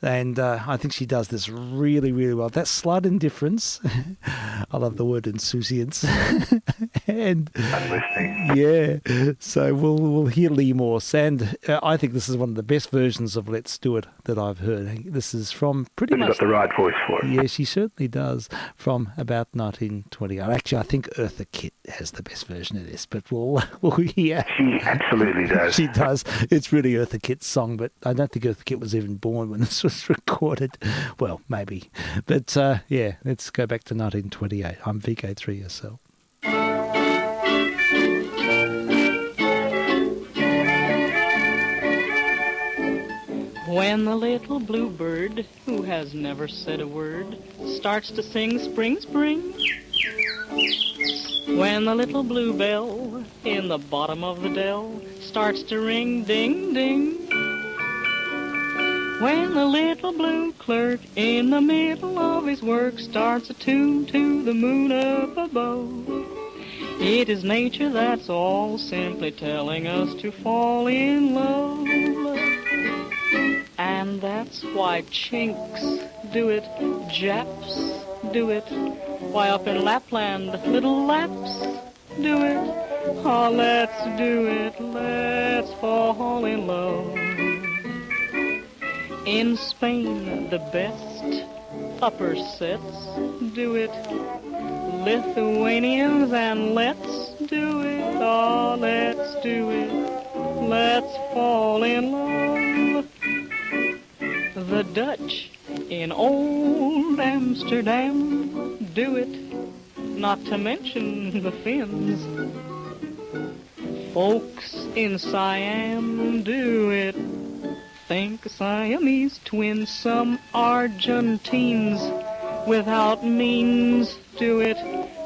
and I think she does this really, really well. That slight indifference, I love the word insouciance, and yeah. So we'll hear Lee Morse, and I think this is one of the best versions of "Let's Do It" that I've heard. This is from pretty much. She's got the right voice for it. Yeah, she certainly does. From about 1920. Actually, I think Eartha Kitt has the best version of this, but we'll hear. She absolutely does. She does. It's really Eartha Kitt's song, but I don't think Eartha Kitt was even born when this was recorded. Well, maybe. But yeah, let's go back to 1928. I'm vk3sl. When the little bluebird, who has never said a word, starts to sing spring, spring. When the little bluebell in the bottom of the dell starts to ring, ding, ding. When the little blue clerk in the middle of his work starts a tune to the moon up above. It is nature, that's all, simply telling us to fall in love. And that's why Chinks do it, Japs do it, why up in Lapland little Laps do it. Oh, let's do it, let's fall in love. In Spain the best upper sets do it, Lithuanians, and let's do it, oh, let's do it, let's fall in love. The Dutch in old Amsterdam do it, not to mention the Finns. Folks in Siam do it, think Siamese twins. Some Argentines without means do it.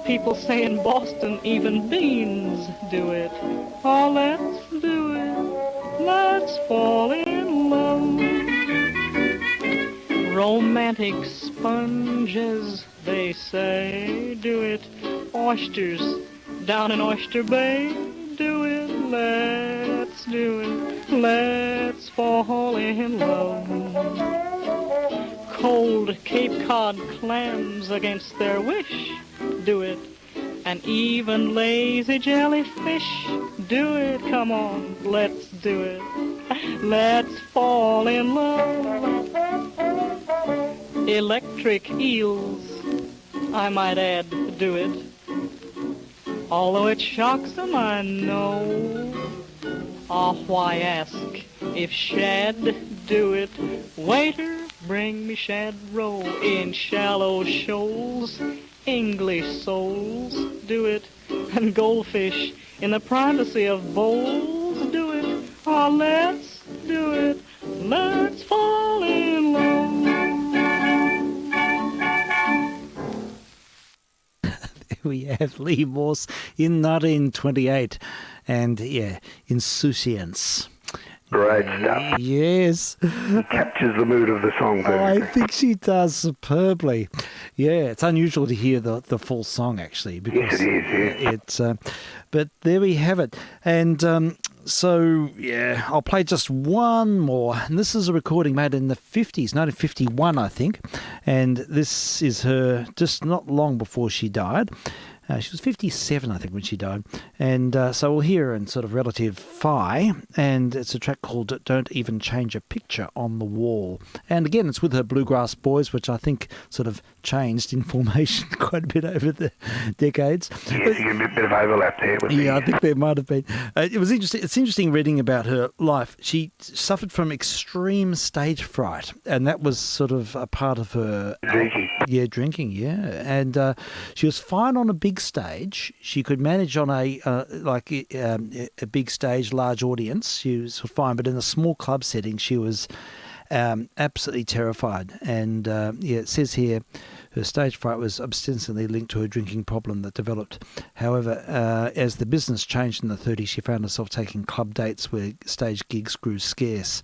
People say in Boston even beans do it. Oh, let's do it, let's fall in love. Romantic sponges, they say, do it. Oysters down in Oyster Bay, do it. Let's do it, let's fall in love. Cold Cape Cod clams against their wish, do it. And even lazy jellyfish, do it. Come on, let's do it, let's fall in love. Electric eels, I might add, do it. Although it shocks them, I know. Ah, why ask if shad do it? Waiter, bring me shad roe in shallow shoals. English souls do it. And goldfish in the privacy of bowls do it. Ah, let's do it, let's fall in love. We have Lee Morse in 1928, and yeah, Insouciance. Great stuff. Yes. Captures the mood of the song I perfectly. think she does superbly. Yeah, it's unusual to hear the full song, actually. Because Yes, it is, yeah. It's, but there we have it. And so, yeah, I'll play just one more. And this is a recording made in the 50s, 1951, I think. And this is her just not long before she died. She was 57, I think, when she died. And so we'll hear her in sort of relative fi, and it's a track called Don't Even Change a Picture on the Wall. And again, it's with her Bluegrass Boys, which I think sort of changed in formation quite a bit over the decades. Yes, you get a bit of overlap there with I think there might have been. It was interesting. It's interesting reading about her life. She suffered from extreme stage fright, and that was sort of a part of her drinking. And she was fine on a big stage. She could manage on a big stage, large audience. She was fine, but in a small club setting, she was absolutely terrified. And it says here, her stage fright was ostensibly linked to a drinking problem that developed. However, as the business changed in the 30s, she found herself taking club dates where stage gigs grew scarce.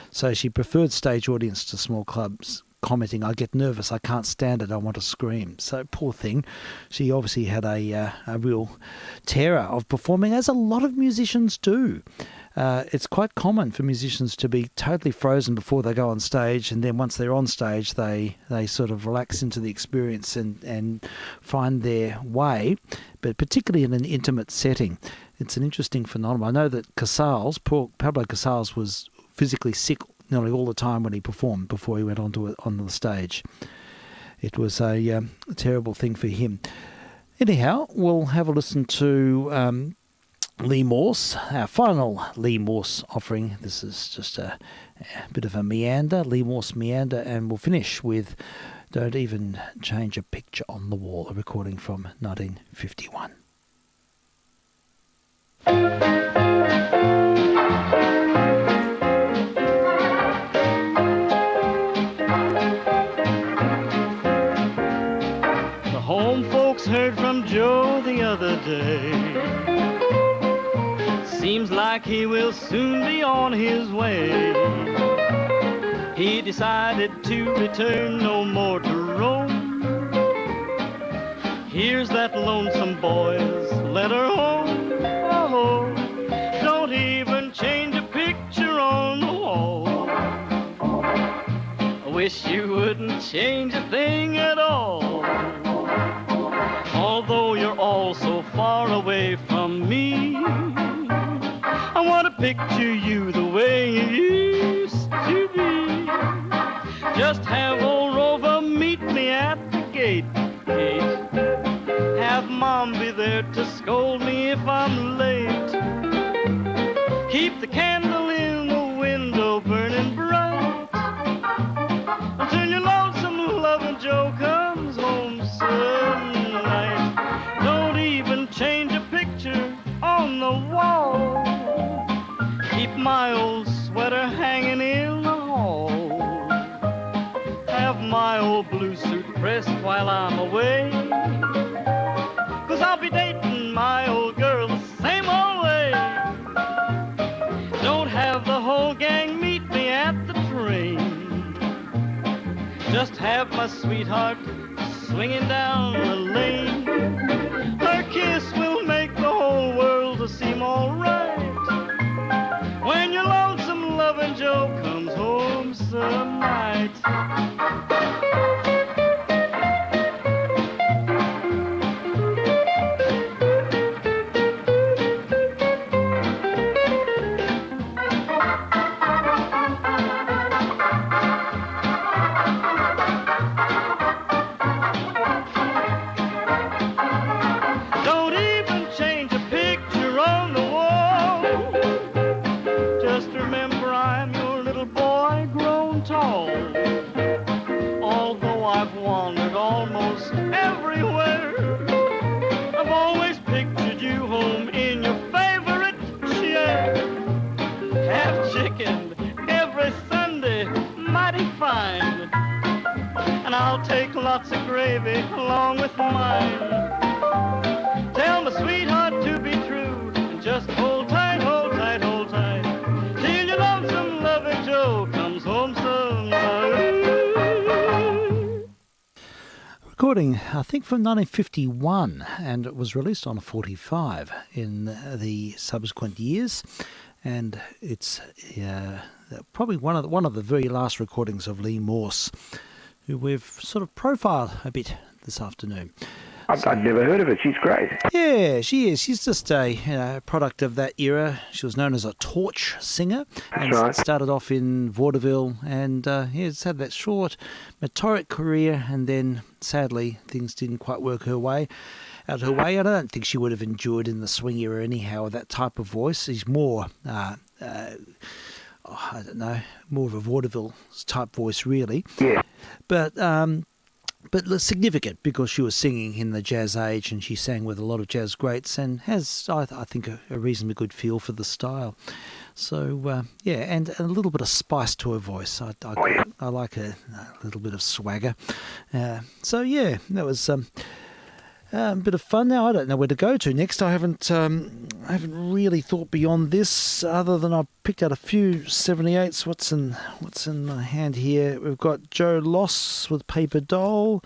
So she preferred stage audience to small clubs, commenting, "I get nervous, I can't stand it, I want to scream." So poor thing, she obviously had a real terror of performing, as a lot of musicians do. It's quite common for musicians to be totally frozen before they go on stage, and then once they're on stage, they sort of relax into the experience and find their way, but particularly in an intimate setting. It's an interesting phenomenon. I know that Pablo Casals was physically sick nearly all the time when he performed before he went on the stage. It was a terrible thing for him. Anyhow, we'll have a listen to Lee Morse, our final Lee Morse offering. This is just a bit of a meander, Lee Morse meander, and we'll finish with Don't Even Change a Picture on the Wall, a recording from 1951. The home folks heard from Joe the other day. Seems like he will soon be on his way. He decided to return no more to roam. Here's that lonesome boy's letter home. Oh, don't even change a picture on the wall. I wish you wouldn't change a thing at all. Although you're all so far away from me, I want to picture you the way you used to be. Just have old Rover meet me at the gate. Have Mom be there to scold me if I'm late. Keep the candle in the window burning bright until your lonesome loving Joe comes home some night. Don't even change a picture on the wall. Keep my old sweater hanging in the hall. Have my old blue suit pressed while I'm away, 'cause I'll be dating my old girl the same old way. Don't have the whole gang meet me at the train. Just have my sweetheart swinging down the lane. Her kiss will make the whole world seem alright when your lonesome loving Joe comes home some night. Lots of gravy along with mine. Tell my sweetheart to be true and just hold tight, hold tight, hold tight till your lonesome loving Joe comes home some night. Recording, I think, from 1951, and it was released on a 45 in the subsequent years, and it's probably one of the very last recordings of Lee Morse, who we've sort of profiled a bit this afternoon. I'd never heard of her. She's great. Yeah, she is. She's just a product of that era. She was known as a torch singer and That's right. started off in vaudeville and it's had that short meteoric career, and then sadly things didn't quite work out her way. And I don't think she would have enjoyed in the swing era anyhow that type of voice. She's more I don't know, more of a vaudeville type voice really. Yeah. But significant because she was singing in the jazz age, and she sang with a lot of jazz greats and has, I think, a reasonably good feel for the style. So, and a little bit of spice to her voice. I like a little bit of swagger. So, yeah, that was a bit of fun. Now I don't know where to go to next. I haven't really thought beyond this, other than I picked out a few 78s. What's in my hand here? We've got Joe Loss with Paper Doll.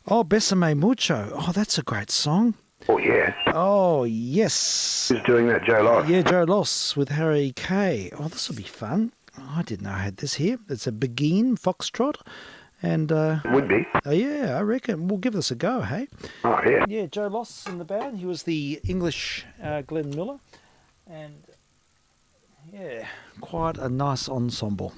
Oh, Besame Mucho. Oh, that's a great song. Oh, yeah. Oh, yes. Who's doing that, Joe Loss? Yeah, Joe Loss with Harry Kay. Oh, this will be fun. Oh, I didn't know I had this here. It's a Beguine Foxtrot. And Would be. yeah, I reckon we'll give this a go, hey? Oh, yeah. Yeah, Joe Loss in the band. He was the English Glenn Miller. And, yeah, quite a nice ensemble.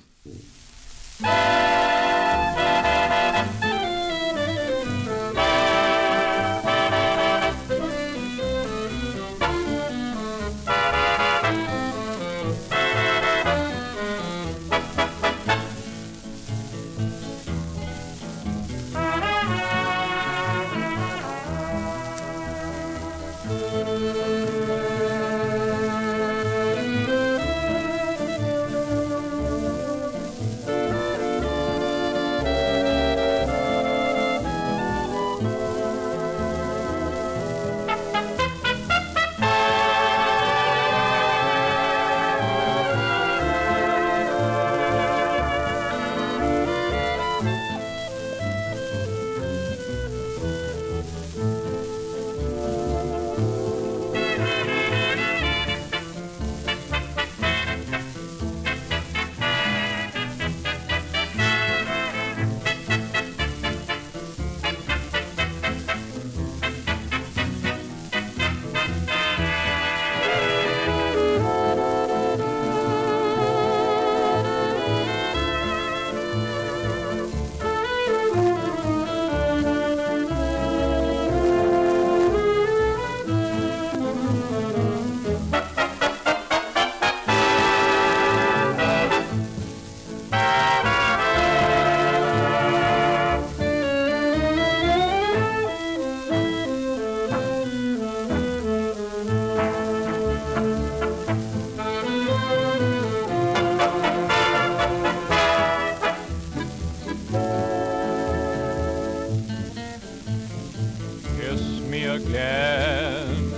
Again,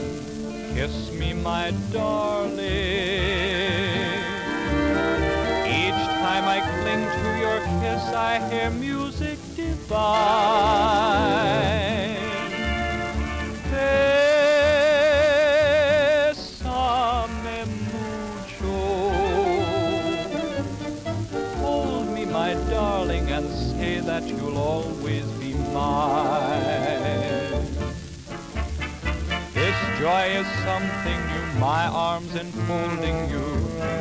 kiss me, my darling. Each time I cling to your kiss, I hear music divine. Bésame mucho. Hold me, my darling, and say that you'll always be mine. Joy is something new, my arms enfolding you.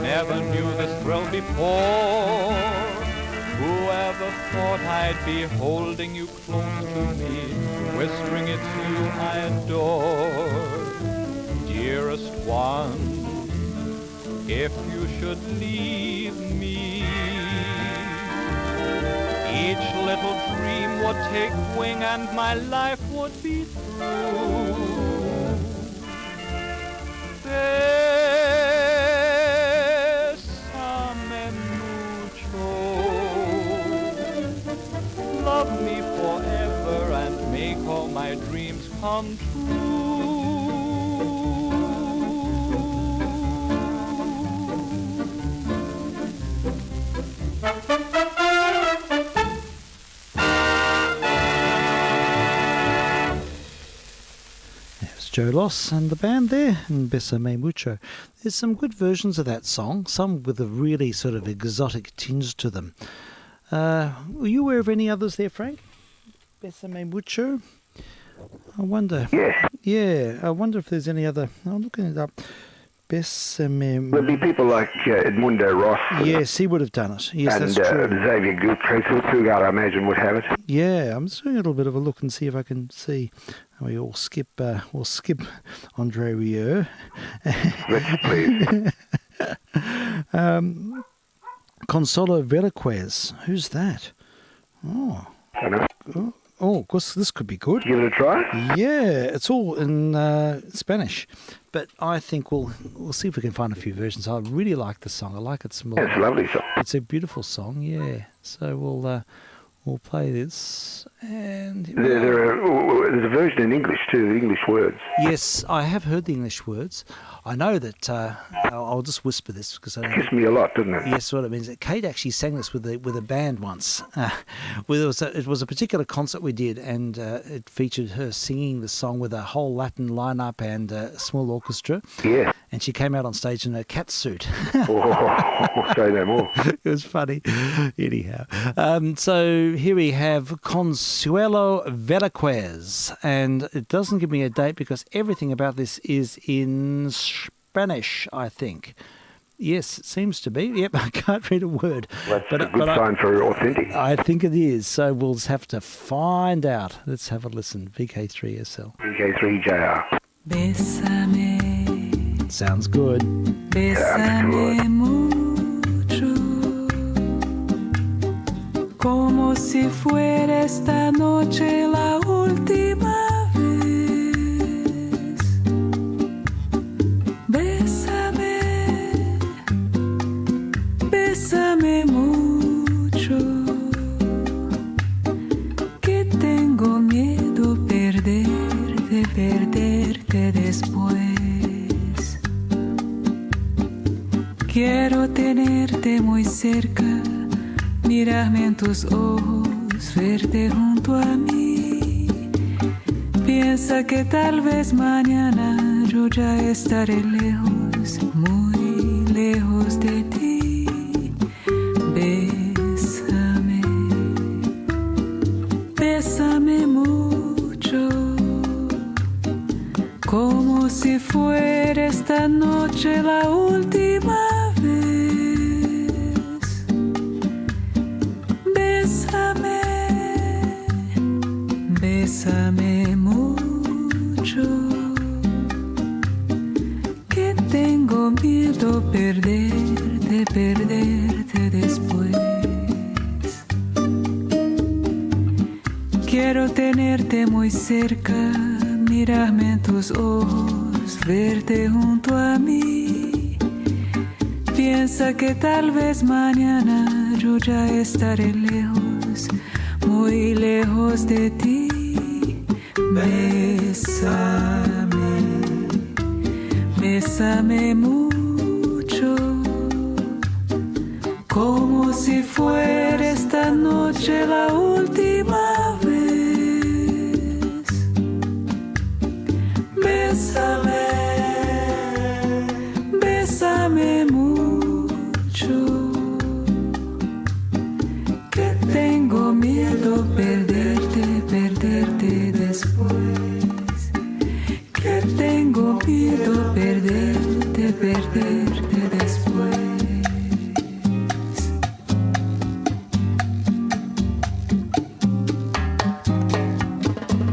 Never knew this thrill before. Whoever thought I'd be holding you close to me, whispering it's you I adore. Dearest one, if you should leave me, each little dream would take wing and my life would be through. Bésame mucho. Love me forever and make all my dreams come true. Joe Loss and the band there, and Besame Mucho. There's some good versions of that song, some with a really sort of exotic tinge to them. Were you aware of any others there, Frank? Besame Mucho? I wonder. Yes. Yeah, I wonder if there's any other. I'm looking it up. Besame. There'll be people like Edmundo Ross. Yes, he would have done it. Yes, and that's true. Xavier Gugard, I imagine, would have it. Yeah, I'm just doing a little bit of a look and see if I can see. We all skip. We'll skip Andre Rieu. Let's please. Consuelo Velasquez. Who's that? Oh. I know. Oh, of course, this could be good. Give it a try. Yeah, it's all in Spanish, but I think we'll see if we can find a few versions. I really like the song. I like it. It's a lovely song. It's a beautiful song. Yeah. So we'll play this, and there's a version in English too. English words. yes, I have heard the English words. I know that. I'll just whisper this because I don't. Kissed me a lot, didn't it? Yes, what it means. Kate actually sang this with a band once. It was a particular concert we did, and it featured her singing the song with a whole Latin lineup and a small orchestra. Yes. And she came out on stage in a cat suit. Oh, say no more. It was funny. Anyhow, so here we have Consuelo Velasquez, and it doesn't give me a date because everything about this is in Spanish, I think. Yes, it seems to be. Yep, I can't read a word. That's a good sign for authentic. I think it is. So we'll just have to find out. Let's have a listen. VK3SL. VK3JR. Bésame, Sounds good. bésame mucho, como si fuera esta noche la última vez. Bésame, bésame mucho, que tengo miedo perderte después. Quiero tenerte muy cerca, mirarme en tus ojos, verte junto a mí. Piensa que tal vez mañana yo ya estaré lejos, muy lejos de ti. Bésame, bésame mucho, como si fuera esta noche la última vez. Bésame, bésame mucho, que tengo miedo perderte después. Quiero tenerte muy cerca, mirarme en tus ojos, verte junto a mí. Piensa que tal vez mañana yo ya estaré lejos, muy lejos de ti. Bésame, bésame mucho, como si fuera esta noche la última vez. Bésame, bésame mucho, que tengo miedo perderte después. Que tengo miedo perderte después.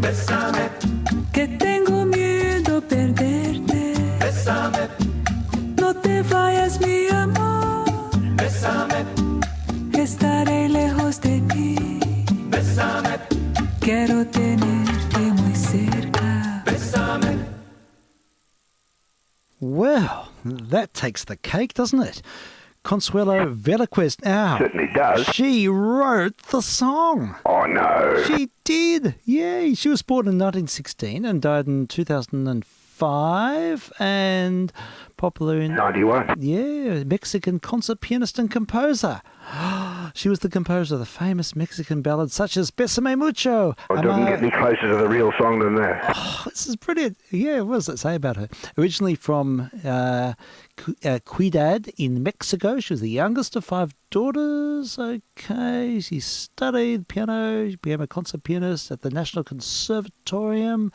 Bésame, Que tengo miedo perderte. bésame, No te vayas, mi amor, bésame, estaré lejos de ti. bésame, Quiero tenerte muy cerca. bésame. Well, that takes the cake, doesn't it? Consuelo Velasquez. Now, Certainly does. she wrote the song. Oh, no. She did. Yay. She was born in 1916 and died in 2005. 1985 and popular in 91. Yeah, Mexican concert pianist and composer. She was the composer of the famous Mexican ballads such as Bésame Mucho. It doesn't get any closer to the real song than that. Oh, this is brilliant. Yeah, what does it say about her? Originally from Ciudad in Mexico. She was the youngest of 5 daughters. Okay, she studied piano, became a concert pianist at the National Conservatorium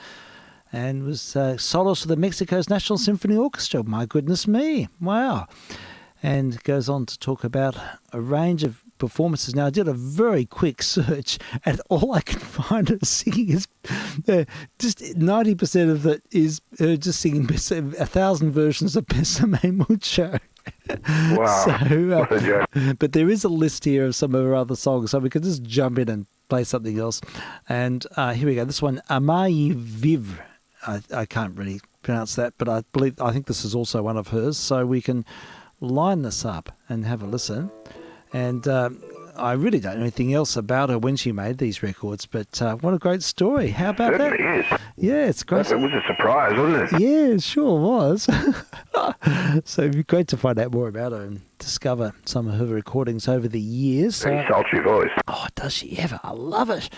and was soloist for the Mexico's National Symphony Orchestra. My goodness me. Wow. And goes on to talk about a range of performances. Now, I did a very quick search, and all I can find of singing is just 90% of it is her just singing 1,000 versions of Bésame Mucho. Wow, what a joke. But there is a list here of some of her other songs, so we can just jump in and play something else. And here we go. This one, Amai Vivre. I can't really pronounce that, but I think this is also one of hers, so we can line this up and have a listen. And I really don't know anything else about her when she made these records, but what a great story. How about that? Certainly is. Yeah, it's great. It was a surprise, wasn't it? Yeah, it sure was. So it'd be great to find out more about her and discover some of her recordings over the years. Very sultry voice. Oh, does she ever? I love it.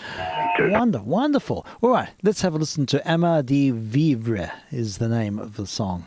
too. Wonderful. All right, let's have a listen to Ama de Vivre is the name of the song.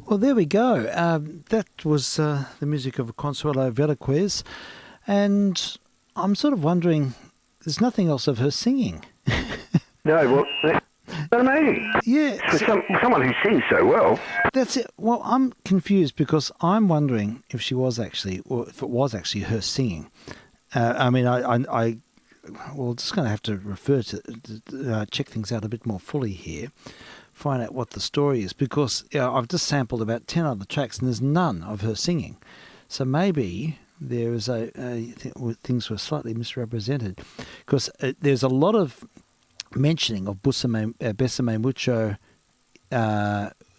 Well, there we go. That was the music of Consuelo Velasquez, and I'm sort of wondering, there's nothing else of her singing. No, well, that's amazing. Yeah. For someone who sings so well. That's it. Well, I'm confused because I'm wondering if she was actually, or if it was actually her singing. I mean, well, just going to have to refer to check things out a bit more fully here, find out what the story is, because I've just sampled about 10 other tracks and there's none of her singing. So maybe there is things were slightly misrepresented, because there's a lot of mentioning of Bésame Mucho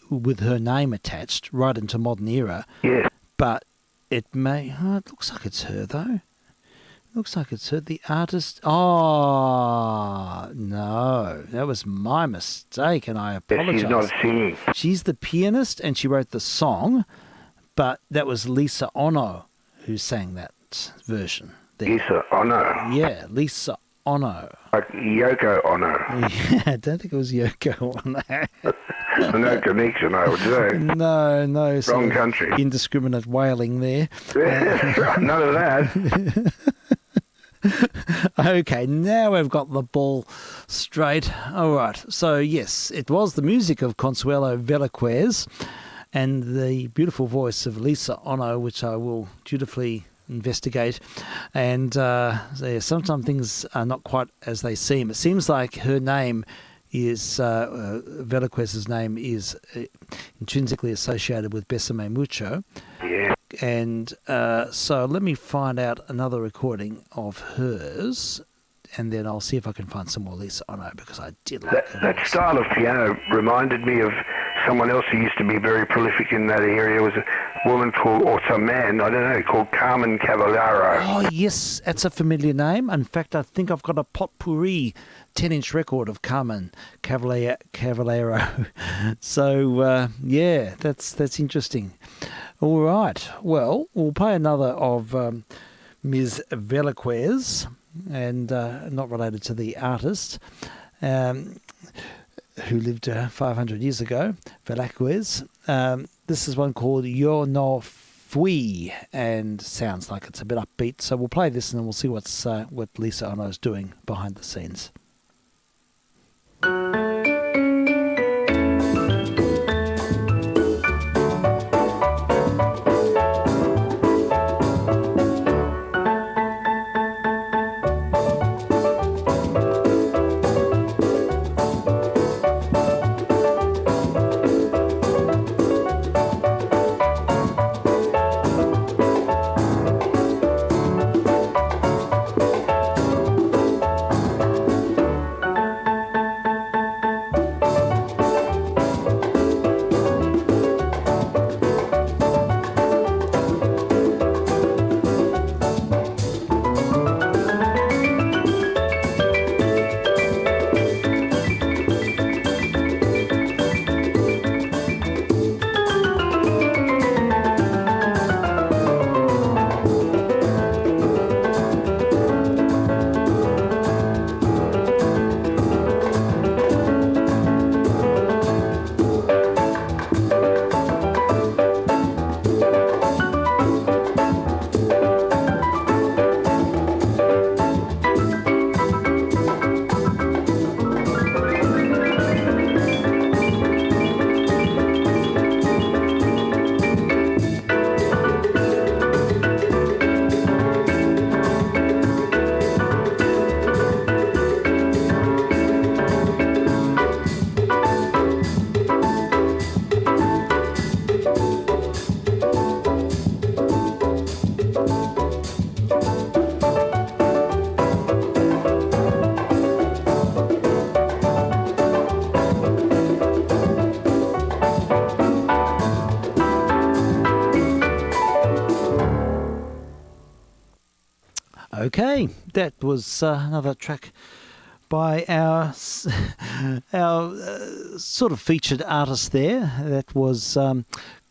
with her name attached right into modern era. Yeah. But it looks like it's her though. Looks like it's her. The artist. Oh, no. That was my mistake, and I Yes, apologize. she's not singing. She's the pianist, and she wrote the song, but that was Lisa Ono who sang that version. There. Lisa Ono. Yeah, Lisa Ono. Like Yoko Ono. Yeah, I don't think it was Yoko Ono. No connection, I would say. No. sort Wrong of country. Indiscriminate wailing there. None of that. Okay, now we've got the ball straight. All right, so yes, it was the music of Consuelo Velasquez and the beautiful voice of Lisa Ono, which I will dutifully investigate. And sometimes things are not quite as they seem. It seems like her name is, Velasquez's name is intrinsically associated with Besame Mucho. Yeah. And so let me find out another recording of hers, and then I'll see if I can find some more Lisa Ono, because I did like her That voice. style of piano reminded me of someone else who used to be very prolific in that area. It was a woman called, or some man, I don't know, called Carmen Cavallaro. Oh, yes, that's a familiar name. In fact, I think I've got a potpourri 10-inch record of Carmen Cavallaro. So, yeah, that's interesting. All right. Well, we'll play another of Ms. Velasquez, and not related to the artist, who lived 500 years ago, Velasquez. This is one called Yo No Fui, and sounds like it's a bit upbeat. So we'll play this, and then we'll see what Lisa Ono's doing behind the scenes. Okay, that was another track by our sort of featured artist there. That was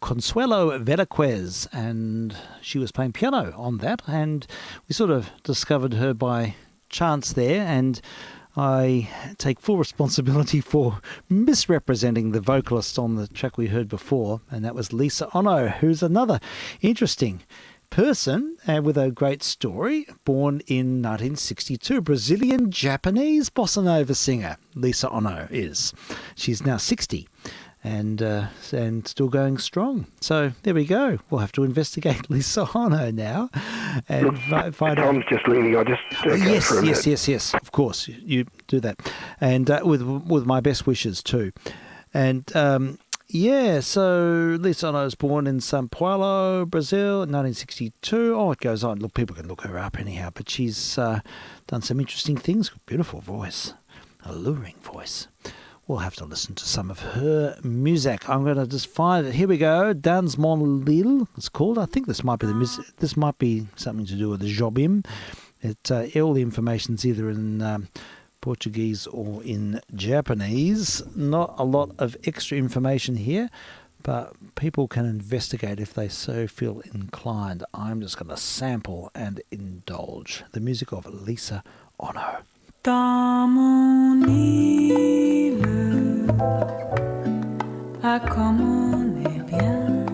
Consuelo Velasquez, and she was playing piano on that, and we sort of discovered her by chance there, and I take full responsibility for misrepresenting the vocalist on the track we heard before, and that was Lisa Ono, who's another interesting person with a great story. Born in 1962, Brazilian-Japanese bossa nova singer, Lisa Ono is. She's now 60 and still going strong. So there we go. We'll have to investigate Lisa Ono now and find out. Tom's just leaving. I'll just go for a minute. Yes. Of course, you do that, and with my best wishes too. And yeah, so Lisa Ono was born in São Paulo, Brazil, in 1962. Oh, it goes on. Look, people can look her up anyhow, but she's done some interesting things. Beautiful voice, alluring voice. We'll have to listen to some of her music. I'm going to just find it. Here we go. Dans mon Lille, it's called. I think this might be the music. This might be something to do with the Jobim. All the information's either in Portuguese or in Japanese. Not a lot of extra information here, but people can investigate if they so feel inclined. I'm just going to sample and indulge the music of Lisa Ono. Dans mon île, ah comme on est bien.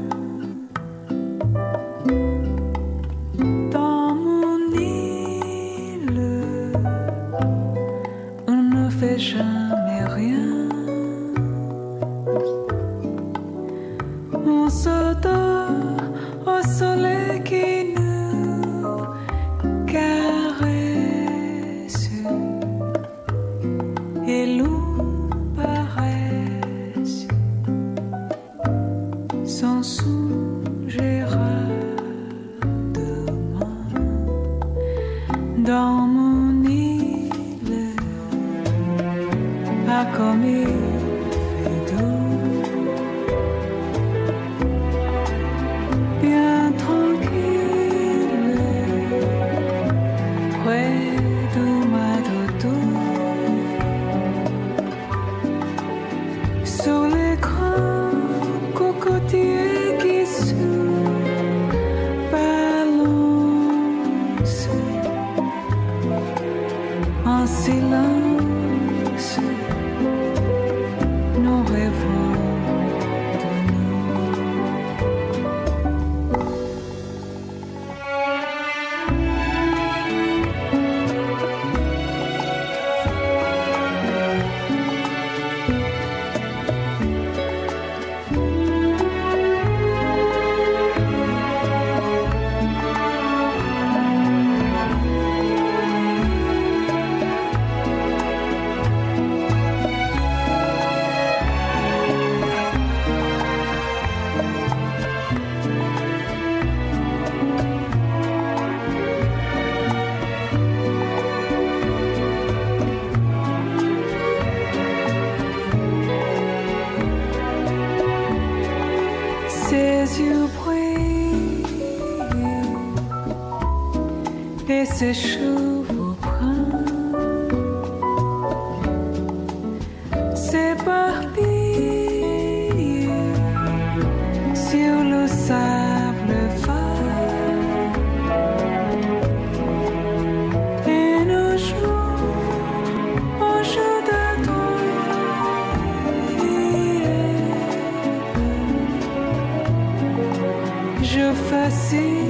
Dans mon île, on ne fait jamais rien. On s'endort au soleil qui nous caresse et l'on paresse sans songer à demain. Dans mon île, ah comme il fait doux, bien tranquille, près de ma dodo, sur les grands cocotiers qui se balancent en silence, nous rêvons de nous. Ses yeux brillent et ses cheveux bruns s'éparpillent sur le sable fin. Et nos jours, au jour de je fascine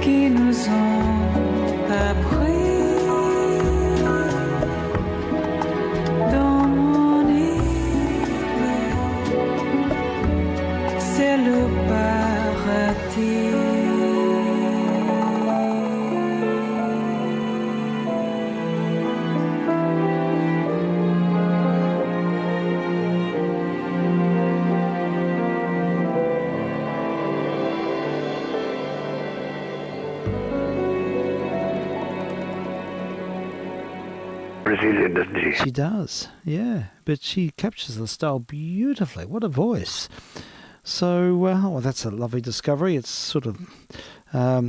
qui nous ont appris dans mon île, c'est le paradis. Brazilian, doesn't she? She does, yeah. But she captures the style beautifully. What a voice. So, well, that's a lovely discovery. It's sort of, yeah,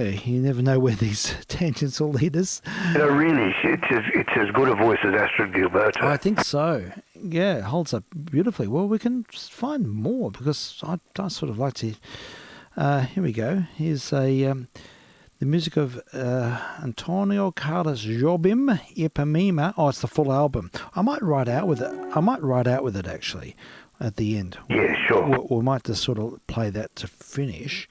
you never know where these tangents will lead us. Really, it's as good a voice as Astrid Gilberto. I think so. Yeah, it holds up beautifully. Well, we can just find more because I sort of like to. Here we go. Here's the music of Antonio Carlos Jobim Ipanema. Oh, it's the full album. I might write out with it actually at the end. Yeah, sure. We might just sort of play that to finish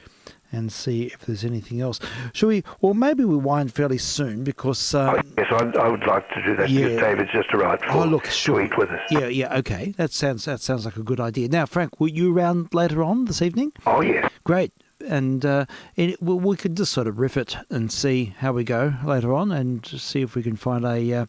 and see if there's anything else. Shall we? Well, maybe we wind fairly soon because... yes, I would like to do that because David's just arrived to eat with us. Yeah, okay. That sounds like a good idea. Now, Frank, were you around later on this evening? Oh, yes. Great. And we could just sort of riff it and see how we go later on and just see if we can find a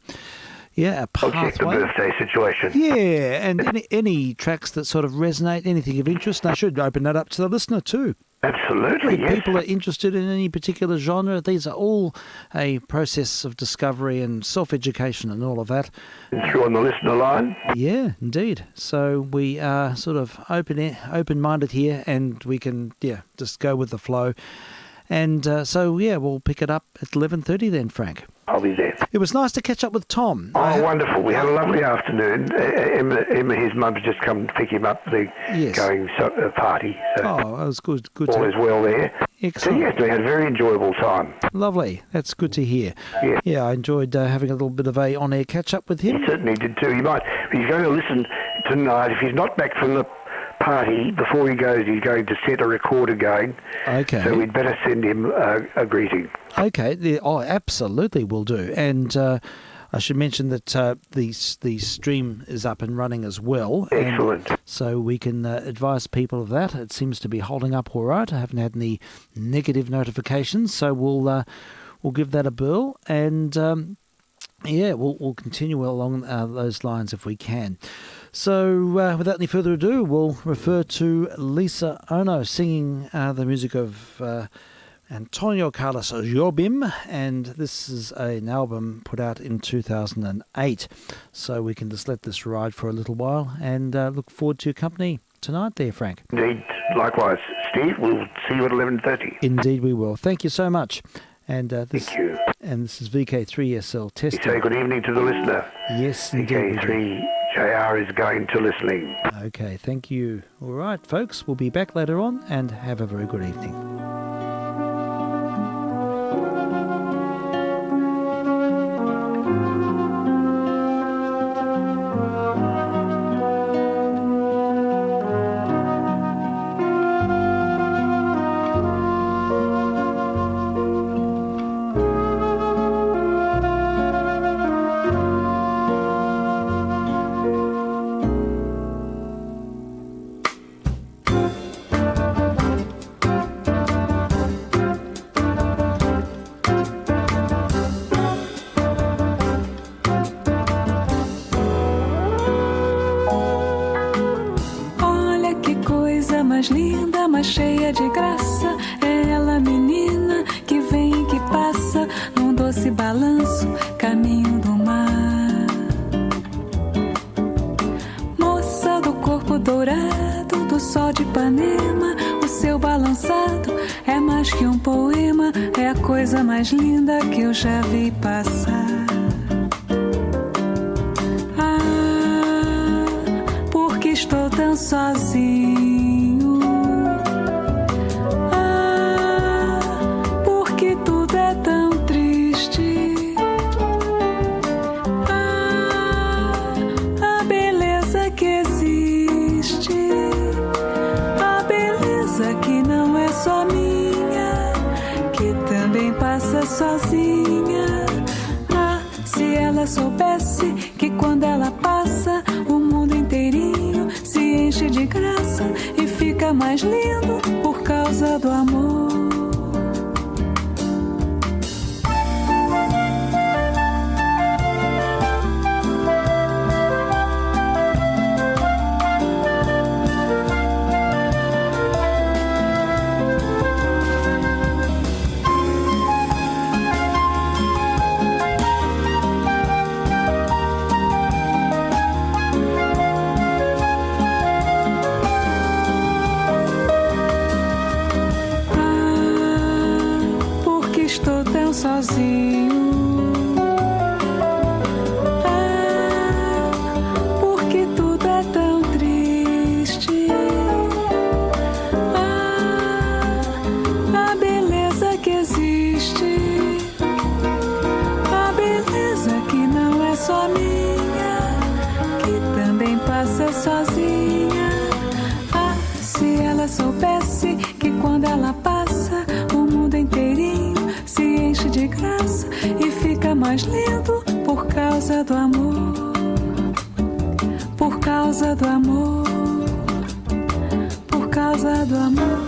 pathway. I'll check the birthday situation. Yeah, and any tracks that sort of resonate, anything of interest, and I should open that up to the listener too. Absolutely, if yes. people are interested in any particular genre, these are all a process of discovery and self-education and all of that. And through on the listener line? Yeah, indeed. So we are sort of open-minded here and we can, just go with the flow. And so, yeah, we'll pick it up at 11:30 then, Frank. I'll be there. It was nice to catch up with Tom. Oh, wonderful. We had a lovely afternoon. Emma, his mum's just come to pick him up the going party. So Oh, that was good. Good all to is well there. Excellent. So, yes, we had a very enjoyable time. Lovely. That's good to hear. Yeah. Yeah, I enjoyed having a little bit of a on-air catch-up with him. He certainly did too. He's going to listen tonight. If he's not back from the party, before he goes, he's going to set a recorder going. Okay. So we'd better send him a greeting. Okay. Oh, absolutely will do. And I should mention that the stream is up and running as well. Excellent. So we can advise people of that. It seems to be holding up all right. I haven't had any negative notifications, so we'll give that a burl. And yeah, we'll continue along those lines if we can. So without any further ado, we'll refer to Lisa Ono singing the music of Antonio Carlos Jobim, and this is an album put out in 2008. So we can just let this ride for a little while and look forward to your company tonight there, Frank. Indeed. Likewise. Steve, we'll see you at 11:30. Indeed we will. Thank you so much. And Thank you. And this is VK3sl testing. You say good evening to the listener. Yes, indeed. VK3JR is going to listening. Okay, thank you. All right, folks, we'll be back later on, and have a very good evening. Mais linda, mais cheia de graça, é ela, menina, que vem e que passa num doce balanço, caminho do mar. Moça do corpo dourado, do sol de Ipanema, o seu balançado é mais que um poema, é a coisa mais linda que eu já vi passar. Ah, porque estou tão sozinho. Sozinha. Ah, se ela soubesse que quando ela passa, o mundo inteirinho se enche de graça e fica mais lindo por causa do amor. Sozinho. Ah, porque tudo é tão triste. Ah, a beleza que existe, a beleza que não é só minha, que também passa sozinha. Ah, se ela soubesse que quando ela passa, o mundo inteirinho se enche de graça e fica mais lindo por causa do amor, por causa do amor, por causa do amor.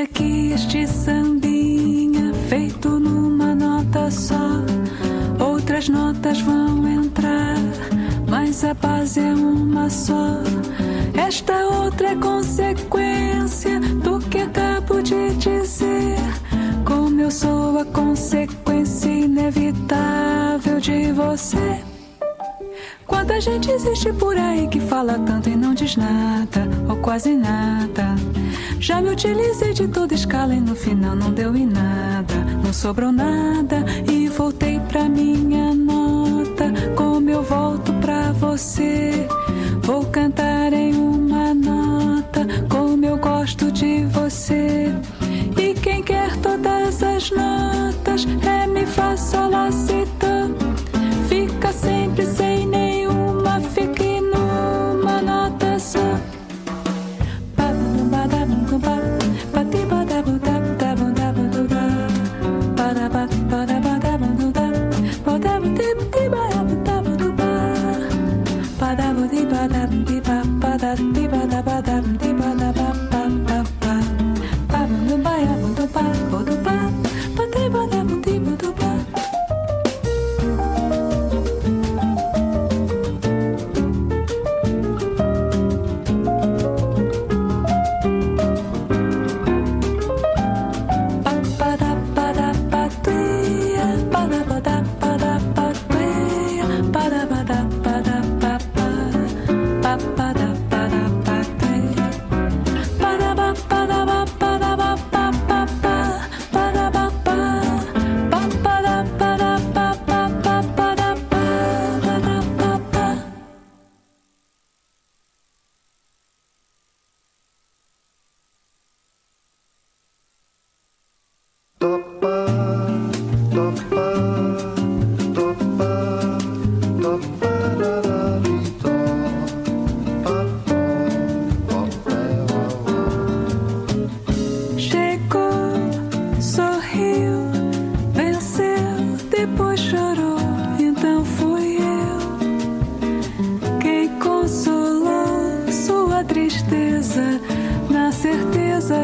aqui este sambinha feito numa nota só. Outras notas vão entrar, mas a base é uma só. Esta outra é consequência do que acabo de dizer. Como eu sou a consequência inevitável de você. Quanta gente existe por aí que fala tanto e não diz nada, ou quase nada. Já me utilizei de toda escala e no final não deu em nada. Não sobrou nada e voltei pra minha nota. Como eu volto pra você, vou cantar em uma nota. Como eu gosto de você. E quem quer todas as notas, ré, mi, fá, sol, lá, si, dó, fica sempre sem nenhuma, fique numa nota só.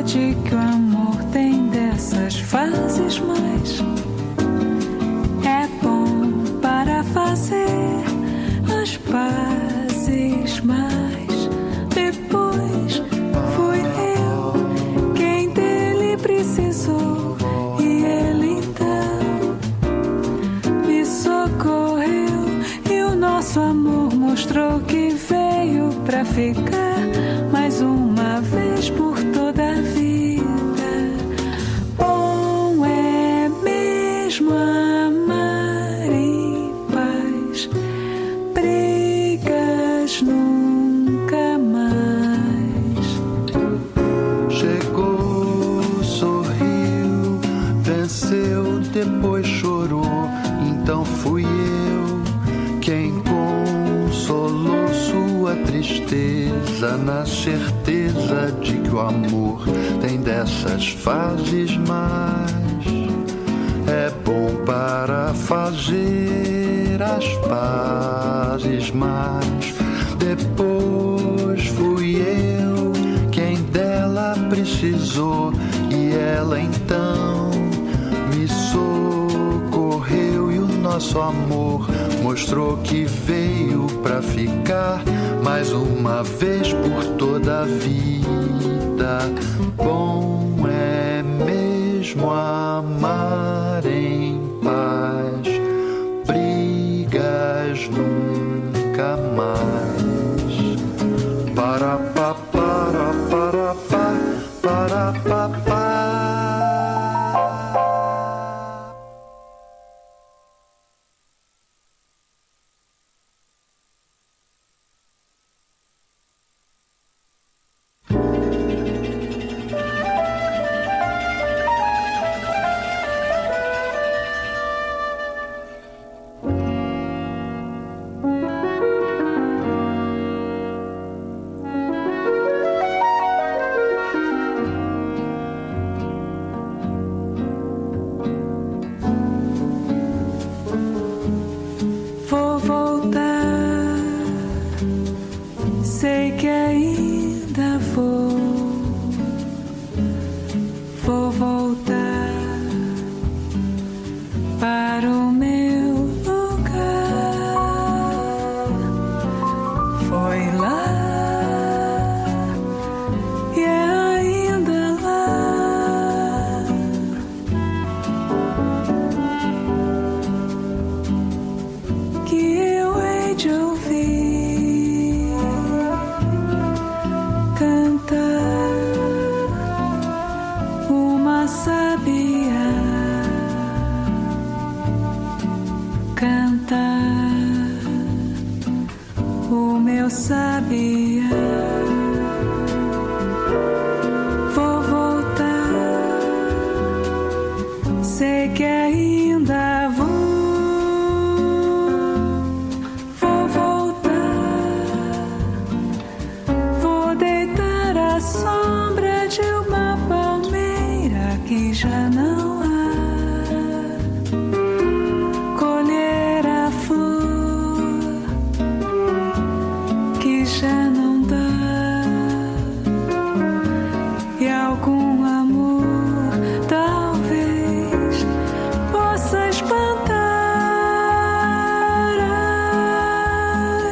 De que o amor tem dessas fases, mas é bom para fazer as pazes. Mas depois fui eu quem dele precisou e ele então me socorreu. E o nosso amor mostrou que veio pra ficar mais uma vez por toda a vida. Bom é mesmo amar em paz, brigas nunca mais. Chegou, sorriu, venceu, depois chorou. Então fui eu quem consolou sua tristeza, na certeza de que o amor tem dessas fases, mas é bom para fazer as pazes. Mas depois fui eu quem dela precisou e ela então me socorreu. E o nosso amor mostrou que veio pra ficar mais uma vez por toda a vida. Bom é mesmo amar em paz, brigas nunca mais. Para pa para pa para pa pa. meu sabiá. Vou voltar, sei que ainda vou voltar. Vou deitar à sombra de uma palmeira que já não há. Colher a flor que já não dá. E algum amor talvez possa espantar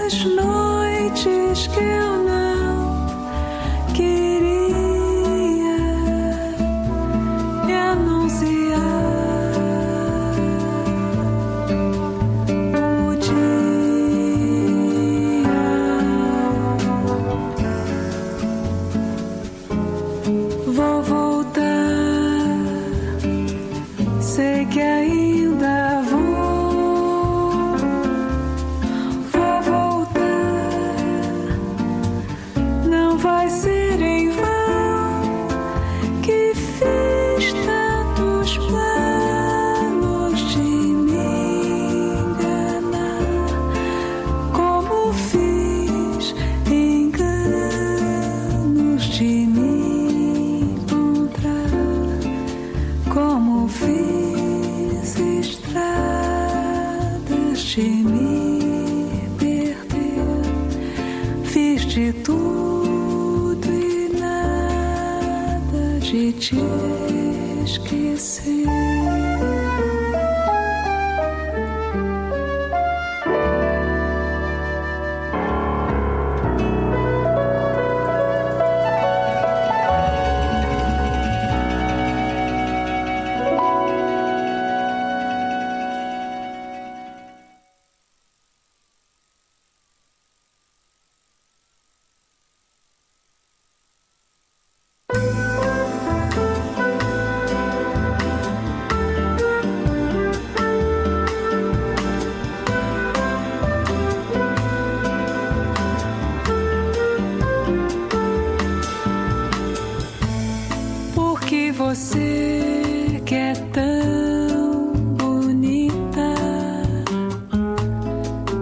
as noites que eu não queria e anunciar o dia. Vou voltar, sei que ainda vou voltar. Não vai ser em vão que fiz tantos planos de me enganar, como fiz enganos de me encontrar, como fiz estradas de me perder. Fiz de tudo e nada de te esquecer. Porque você que é tão bonita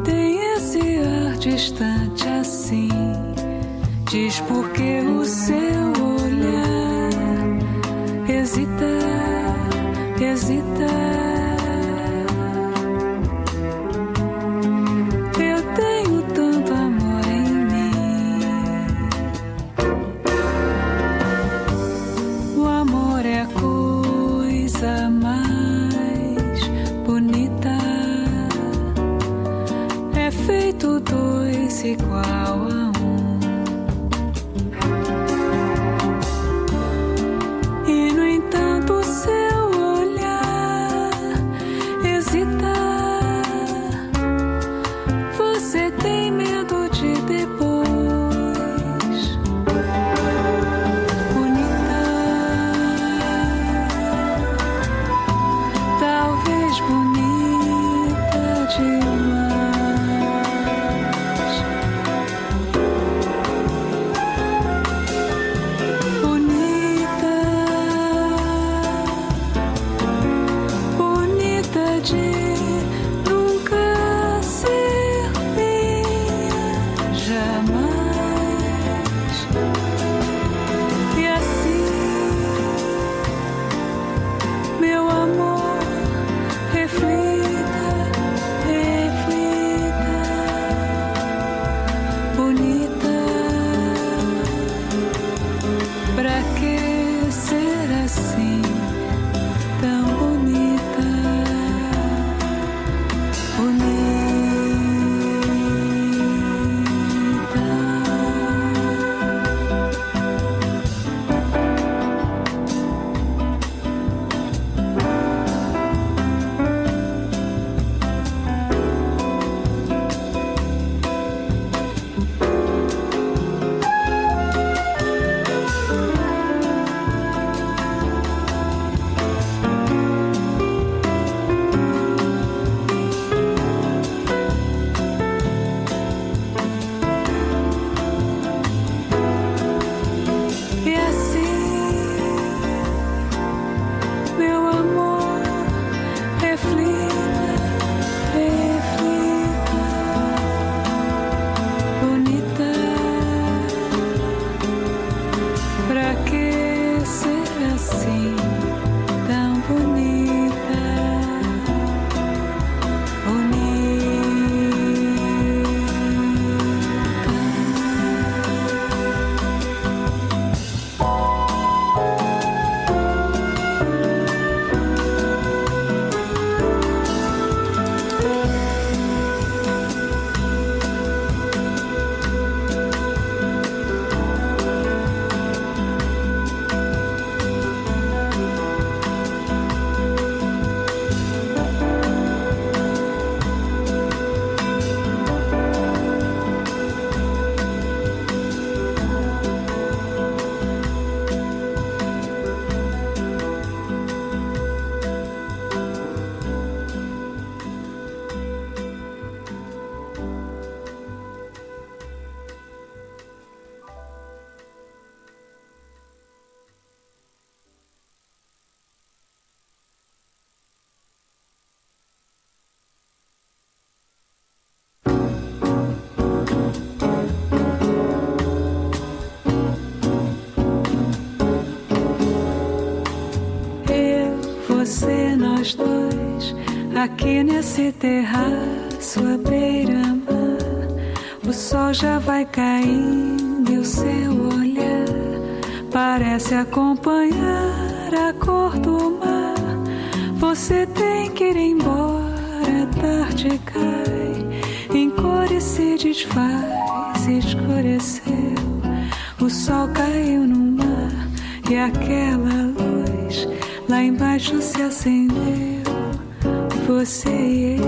tem esse ar distante assim. Diz porque o seu olhar hesita, hesita. Eu tenho tanto amor em mim. O amor é a coisa mais bonita. É feito dois igual a um. E no entanto o seu olhar hesita. Você tem medo de depois. Bonita, talvez bonita demais. Bonita, bonita de nunca ser minha Aqui nesse terraço à beira-mar, o sol já vai caindo e o seu olhar parece acompanhar a cor do mar. Você tem que ir embora, a tarde cai, em cores se desfaz, escureceu. O sol caiu no mar e aquela luz lá embaixo se acendeu. Você e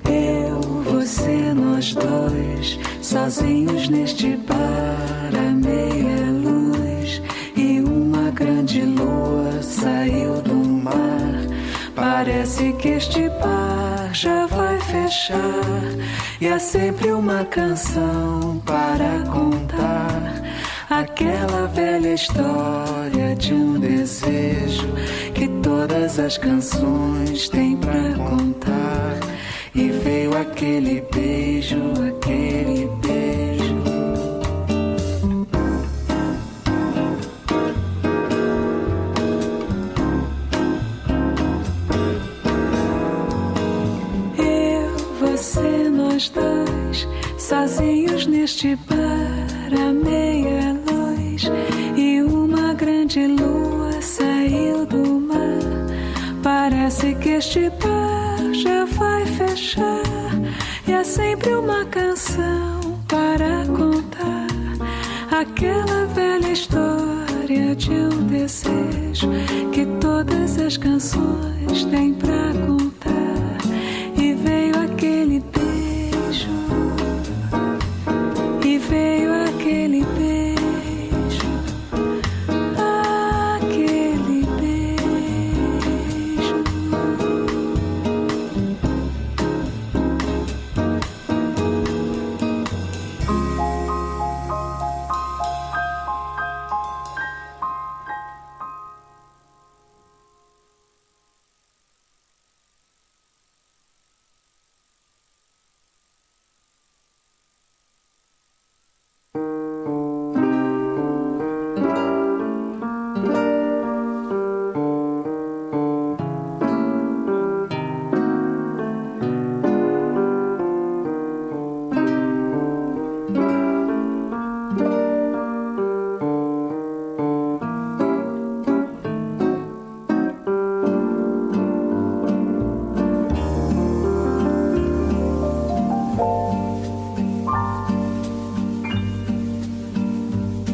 eu, você, nós dois, sozinhos neste bar à meia luz, e uma grande lua saiu do mar. Parece que este bar já vai fechar, e há sempre uma canção para contar, aquela velha história de um desejo que todas as canções têm pra contar. E veio aquele beijo, aquele beijo. Você, nós dois, sozinhos neste bar à meia luz, e uma grande lua saiu do mar. Parece que este bar já vai fechar, e há sempre uma canção para contar, aquela velha história de um desejo que todas as canções têm pra contar. E veio aquele beijo, e veio aquele beijo, aquele beijo.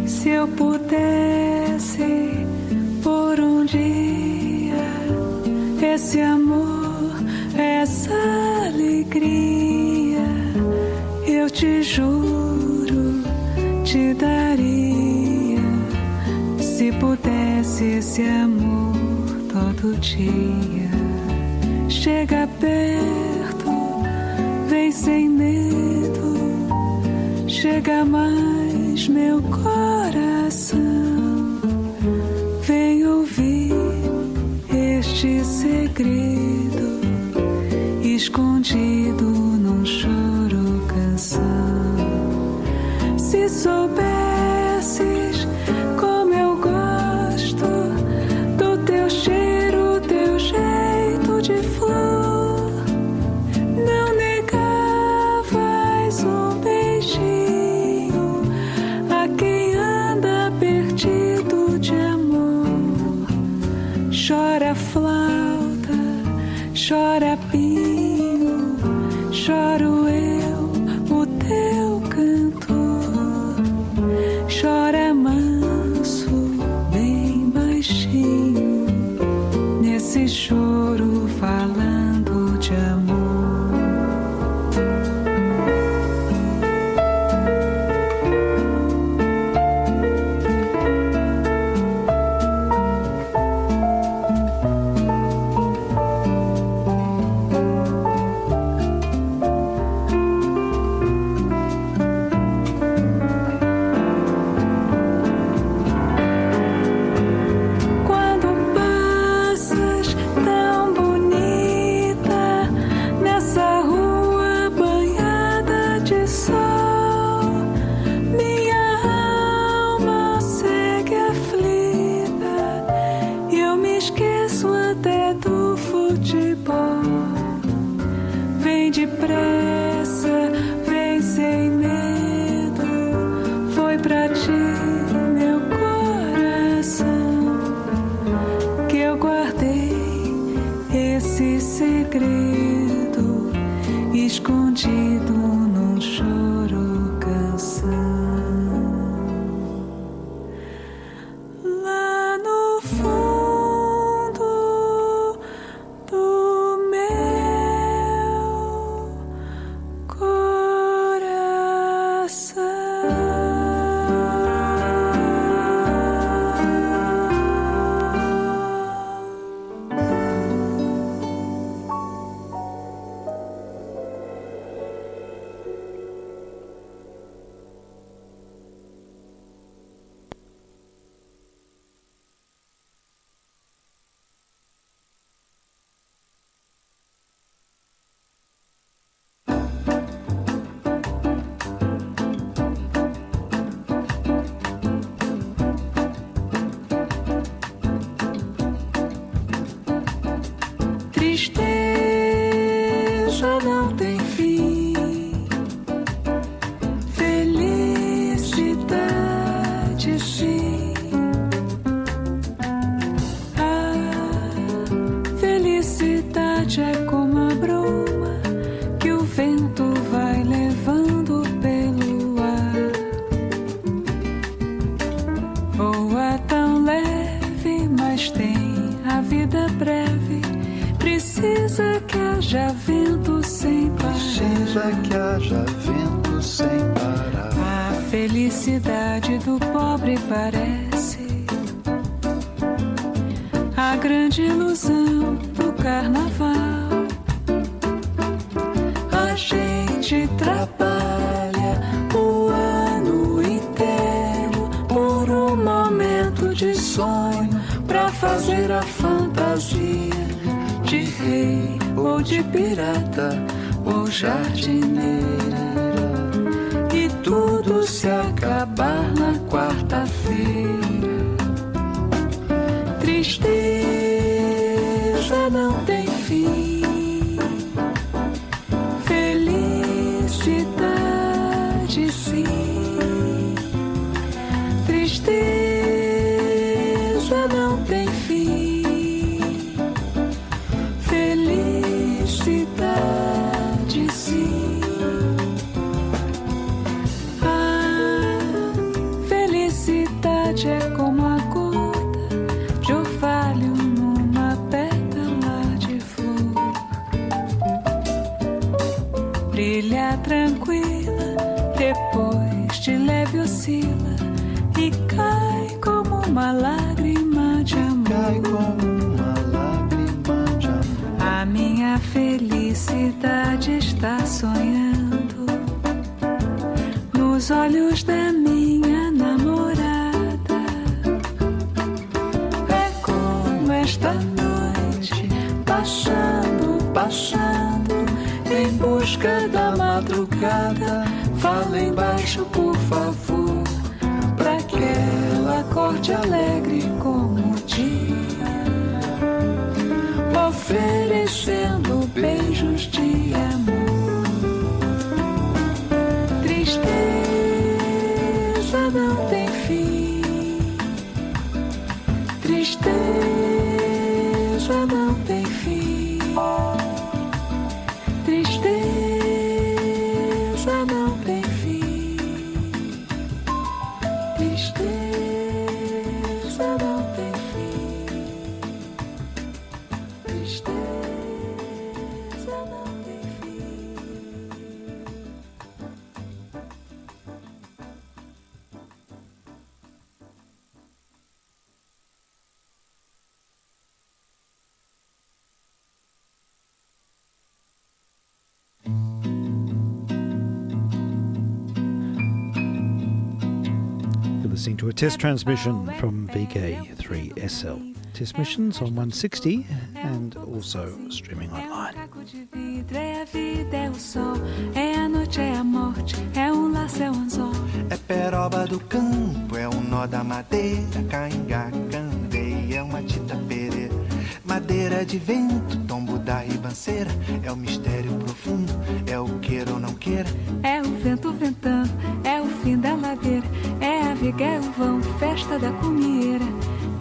Se eu pudesse por um dia esse amor, essa alegria, eu te juro, te daria. Se pudesse esse amor todo dia, chega perto, vem sem medo, chega mais meu coração, vem ouvir este segredo escondido num choro canção. Se soubesses como eu gosto do teu cheiro, teu jeito de flor, não negavas um beijinho a quem anda perdido de amor. Chora flauta, chora pinho, choro eu, o teu cantor. Chora manso, bem baixinho, nesse choro falando de amor. é que haja vento sem parar. A felicidade do pobre parece a grande ilusão do carnaval. A gente trabalha o ano inteiro por um momento de sonho pra fazer a fantasia de rei ou de pirata ou jardineira, e tudo se acabar na quarta-feira. Tristeza não tem fim, felicidade sim. Tristeza não tem fim, felicidade sim. A felicidade é como a gota de orvalho numa pétala de flor. Brilha tranquila, depois de leve oscila e cai como uma lágrima de amor. Cai como uma lágrima de amor. A minha felicidade está sonhando nos olhos da minha namorada. É como esta noite, passando, passando, em busca da madrugada. Falem baixo, por favor, pra que ela acorde alegre como o dia, oferecendo beijos de amor. Tristeza não tem fim, tristeza não tem fim, tristeza não tem fim, tristeza não tem fim, tristeza não tem fim. You're listening to a test transmission from vk3sl. Test missions on 160 and also streaming online. De vidro, é a vida, é o sol, é a noite, é a morte, é um laço, é um anzol. É peroba do campo, é um nó da madeira, caingá, candeia, é uma tita pereira. Madeira de vento, tombo da ribanceira, é o mistério profundo, é o queira ou não queira. É o vento ventando, é o fim da ladeira, é a viga, é o vão, festa da cumieira.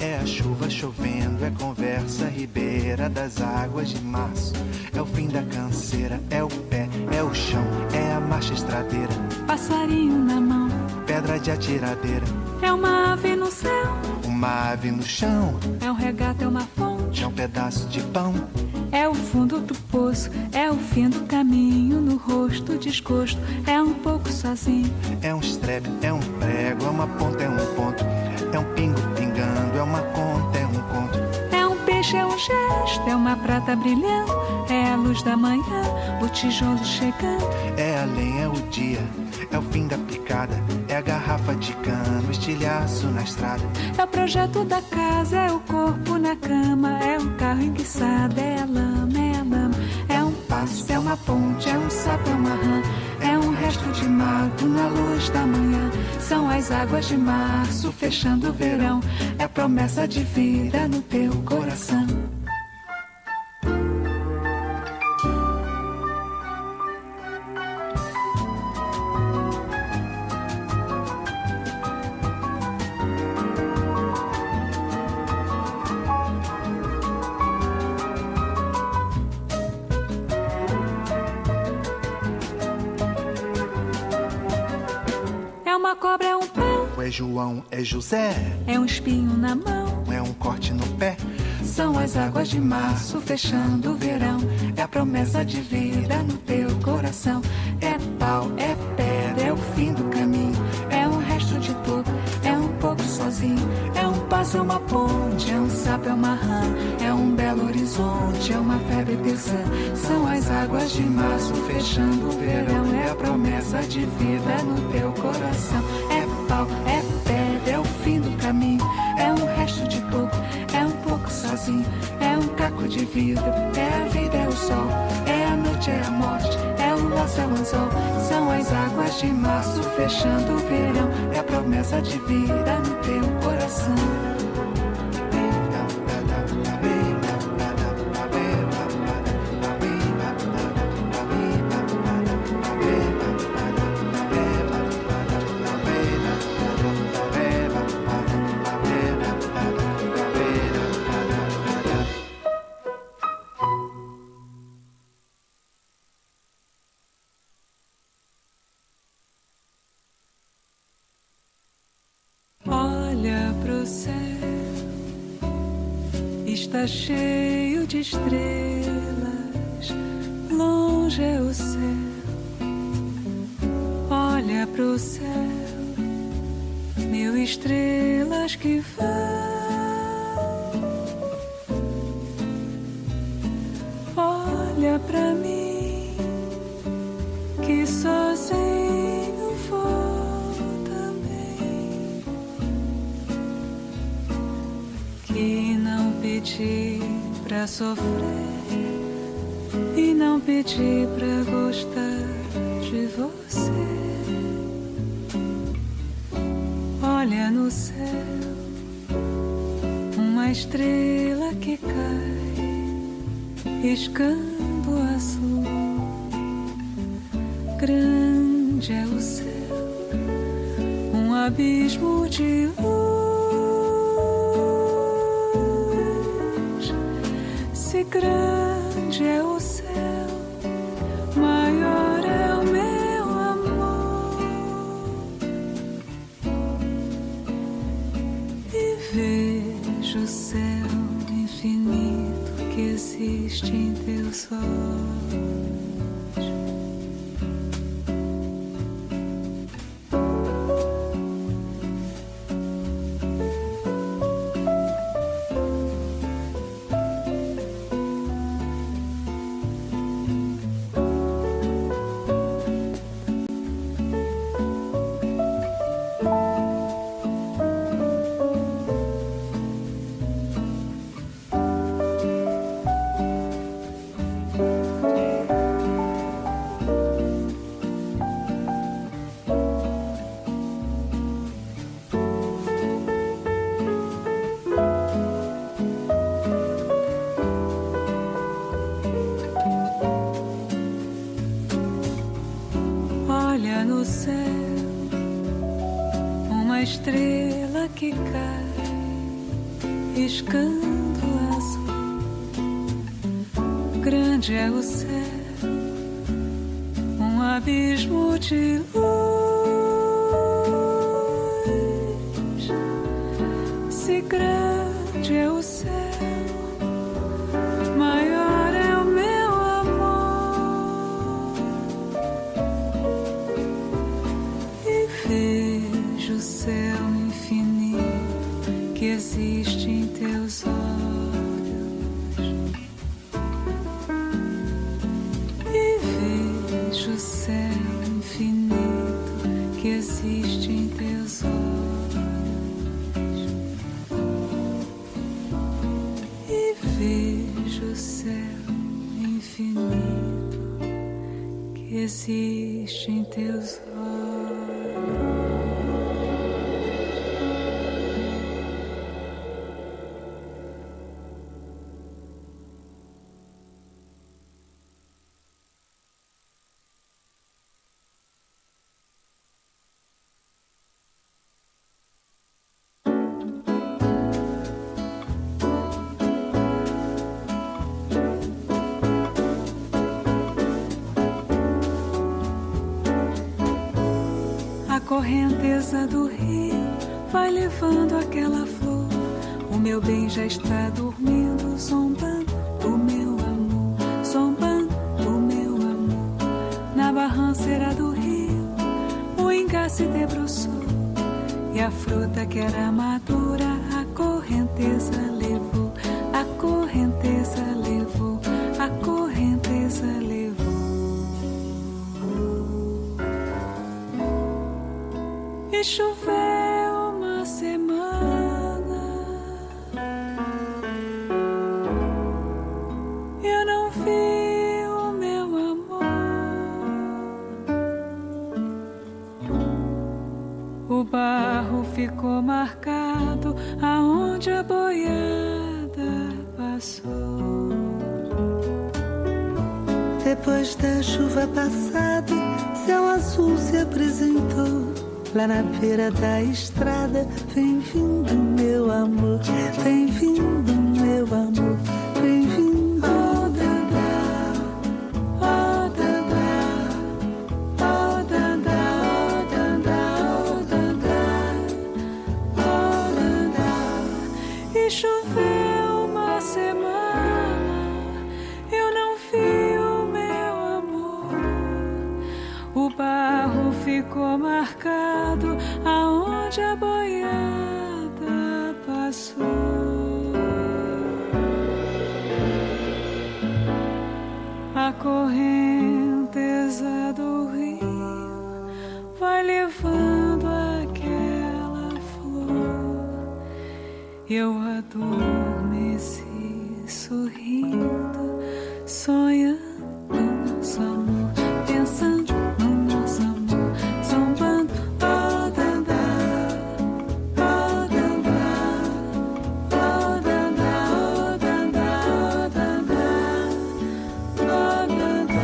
É a chuva chovendo, é conversa ribeira das águas de março. É o fim da canseira, é o pé, é o chão, é a marcha estradeira. Passarinho na mão, pedra de atiradeira. É uma ave no céu, uma ave no chão. É um regato, é uma fonte, é um pedaço de pão. É o fundo do poço, é o fim do caminho, no rosto desgosto, é um pouco sozinho. É um estrepe, é um prego, é uma ponta, é um ponto. É um pingo pingando, é uma conta, é um conto. É um peixe, é um gesto, é uma prata brilhando, é a luz da manhã, o tijolo chegando. É a lenha, é o dia, é o fim da picada, é a garrafa de cano, estilhaço na estrada. É o projeto da casa, é o corpo na cama, é o carro enguiçado, é a lama, é a lama. É um passo, é uma ponte, é um sapo, é uma rã, é um resto de mato na luz da manhã. São as águas de março fechando o verão, é a promessa de vida no teu coração. É uma cobra, é um pão, é João, é José, é um espinho na mão, é um corte no pé. São as águas de março fechando o verão, é a promessa de vida no teu coração. pau, é pedra, é o fim do caminho, é um resto de pouco, é um pouco sozinho, é um passo, é uma ponte, é um sapo, é uma rã, é um belo horizonte, é uma febre terçã. São as águas de março fechando o verão, é a promessa de vida no teu coração. É pau, é pedra, é o fim do caminho, é um resto de pouco, é um pouco sozinho, é um caco de vida, é a vida, é o sol, é a noite, é a morte, é o laço, é o anzol. São as águas de março fechando o verão, é a promessa de vida no teu coração. Olha pro céu, está cheio de estrelas, longe é o céu. Olha pro céu, mil estrelas que vão. Olha pra mim, que sozinho vou também. Que não pedi pra sofrer e não pedi pra gostar de você. Olha no céu, uma estrela que cai, piscando azul. Grande é o céu, um abismo de luz. Se grande é o céu, maior é o meu amor. E vejo o céu infinito que existe em teus olhos. Olha no céu, uma estrela que cai, piscando azul. Grande é o céu, um abismo de luz. Se grande é o céu, maior é o meu amor. E vejo o céu infinito que existe em teus olhos. E vejo o céu infinito que existe em teus olhos. E vejo o céu infinito que existe em teus olhos. A correnteza do rio vai levando aquela flor. O meu bem já está dormindo, zombando o meu amor, zombando o meu amor. Na barranceira do rio se debruçou e a fruta que era madura a correnteza levou, a correnteza levou, a correnteza levou. E choveu uma semana, eu não vi o meu amor. O barro ficou marcado aonde a boiada passou. Depois da chuva passada, céu azul se apresentou. Lá na beira da estrada, vem vindo meu amor, vem vindo meu amor, vem vindo. Oh, Dandá, oh, Dandá, oh, Dandá, oh, Dandá, oh, Dandá, oh, Dandá. E choveu uma semana, eu não vi o meu amor. O barro ficou marcado aonde a boiada passou. A correnteza do rio vai levando aquela flor. Eu adormeci sorrindo, sonhando nosso amor, pensando no nosso amor, zombando. Oh, Dandá, oh, Dandá, oh, Dandá, oh, Dandá, oh, Dandá, oh, Dandá.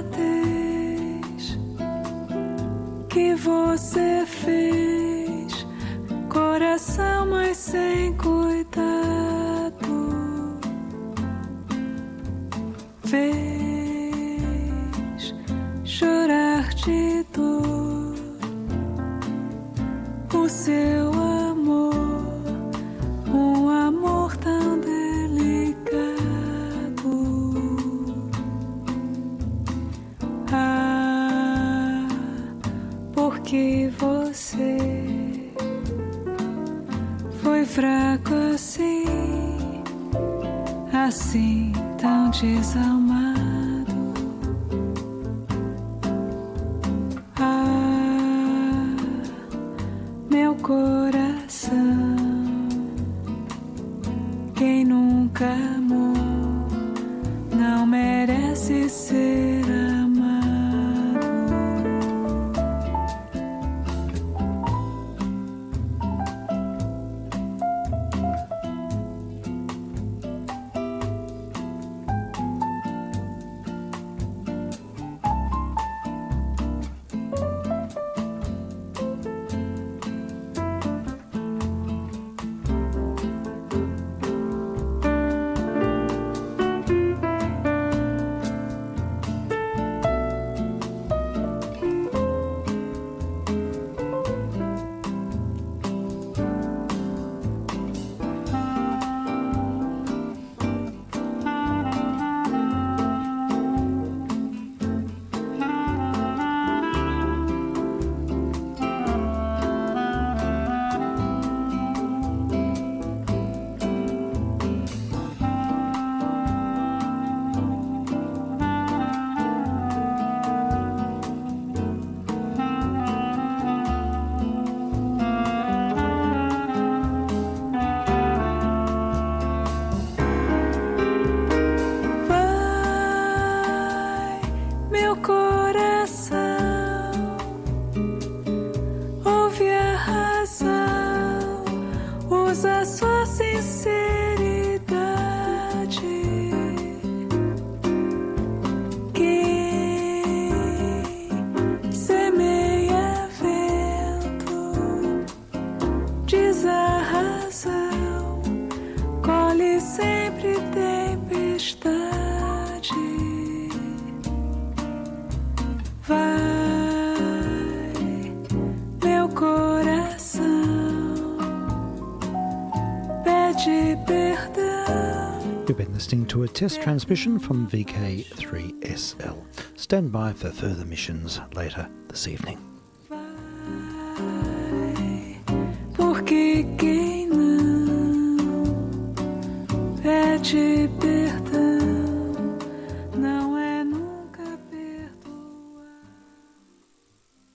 Insensatez que você fez, coração, mas sem cuidado, fez chorar de dor o seu amor, um amor tão delicado. Ah, porque você foi fraco assim, assim tão desalmado. Ah, meu coração, quem nunca amou não merece ser amado. usa sua sinceridade. Quem semeia vento diz a razão, colhe sempre tempestade. Vai, meu coração, pede perdão. You've been listening to a test transmission from vk3sl. Stand by for further missions later this evening. Porque quem não pede perdão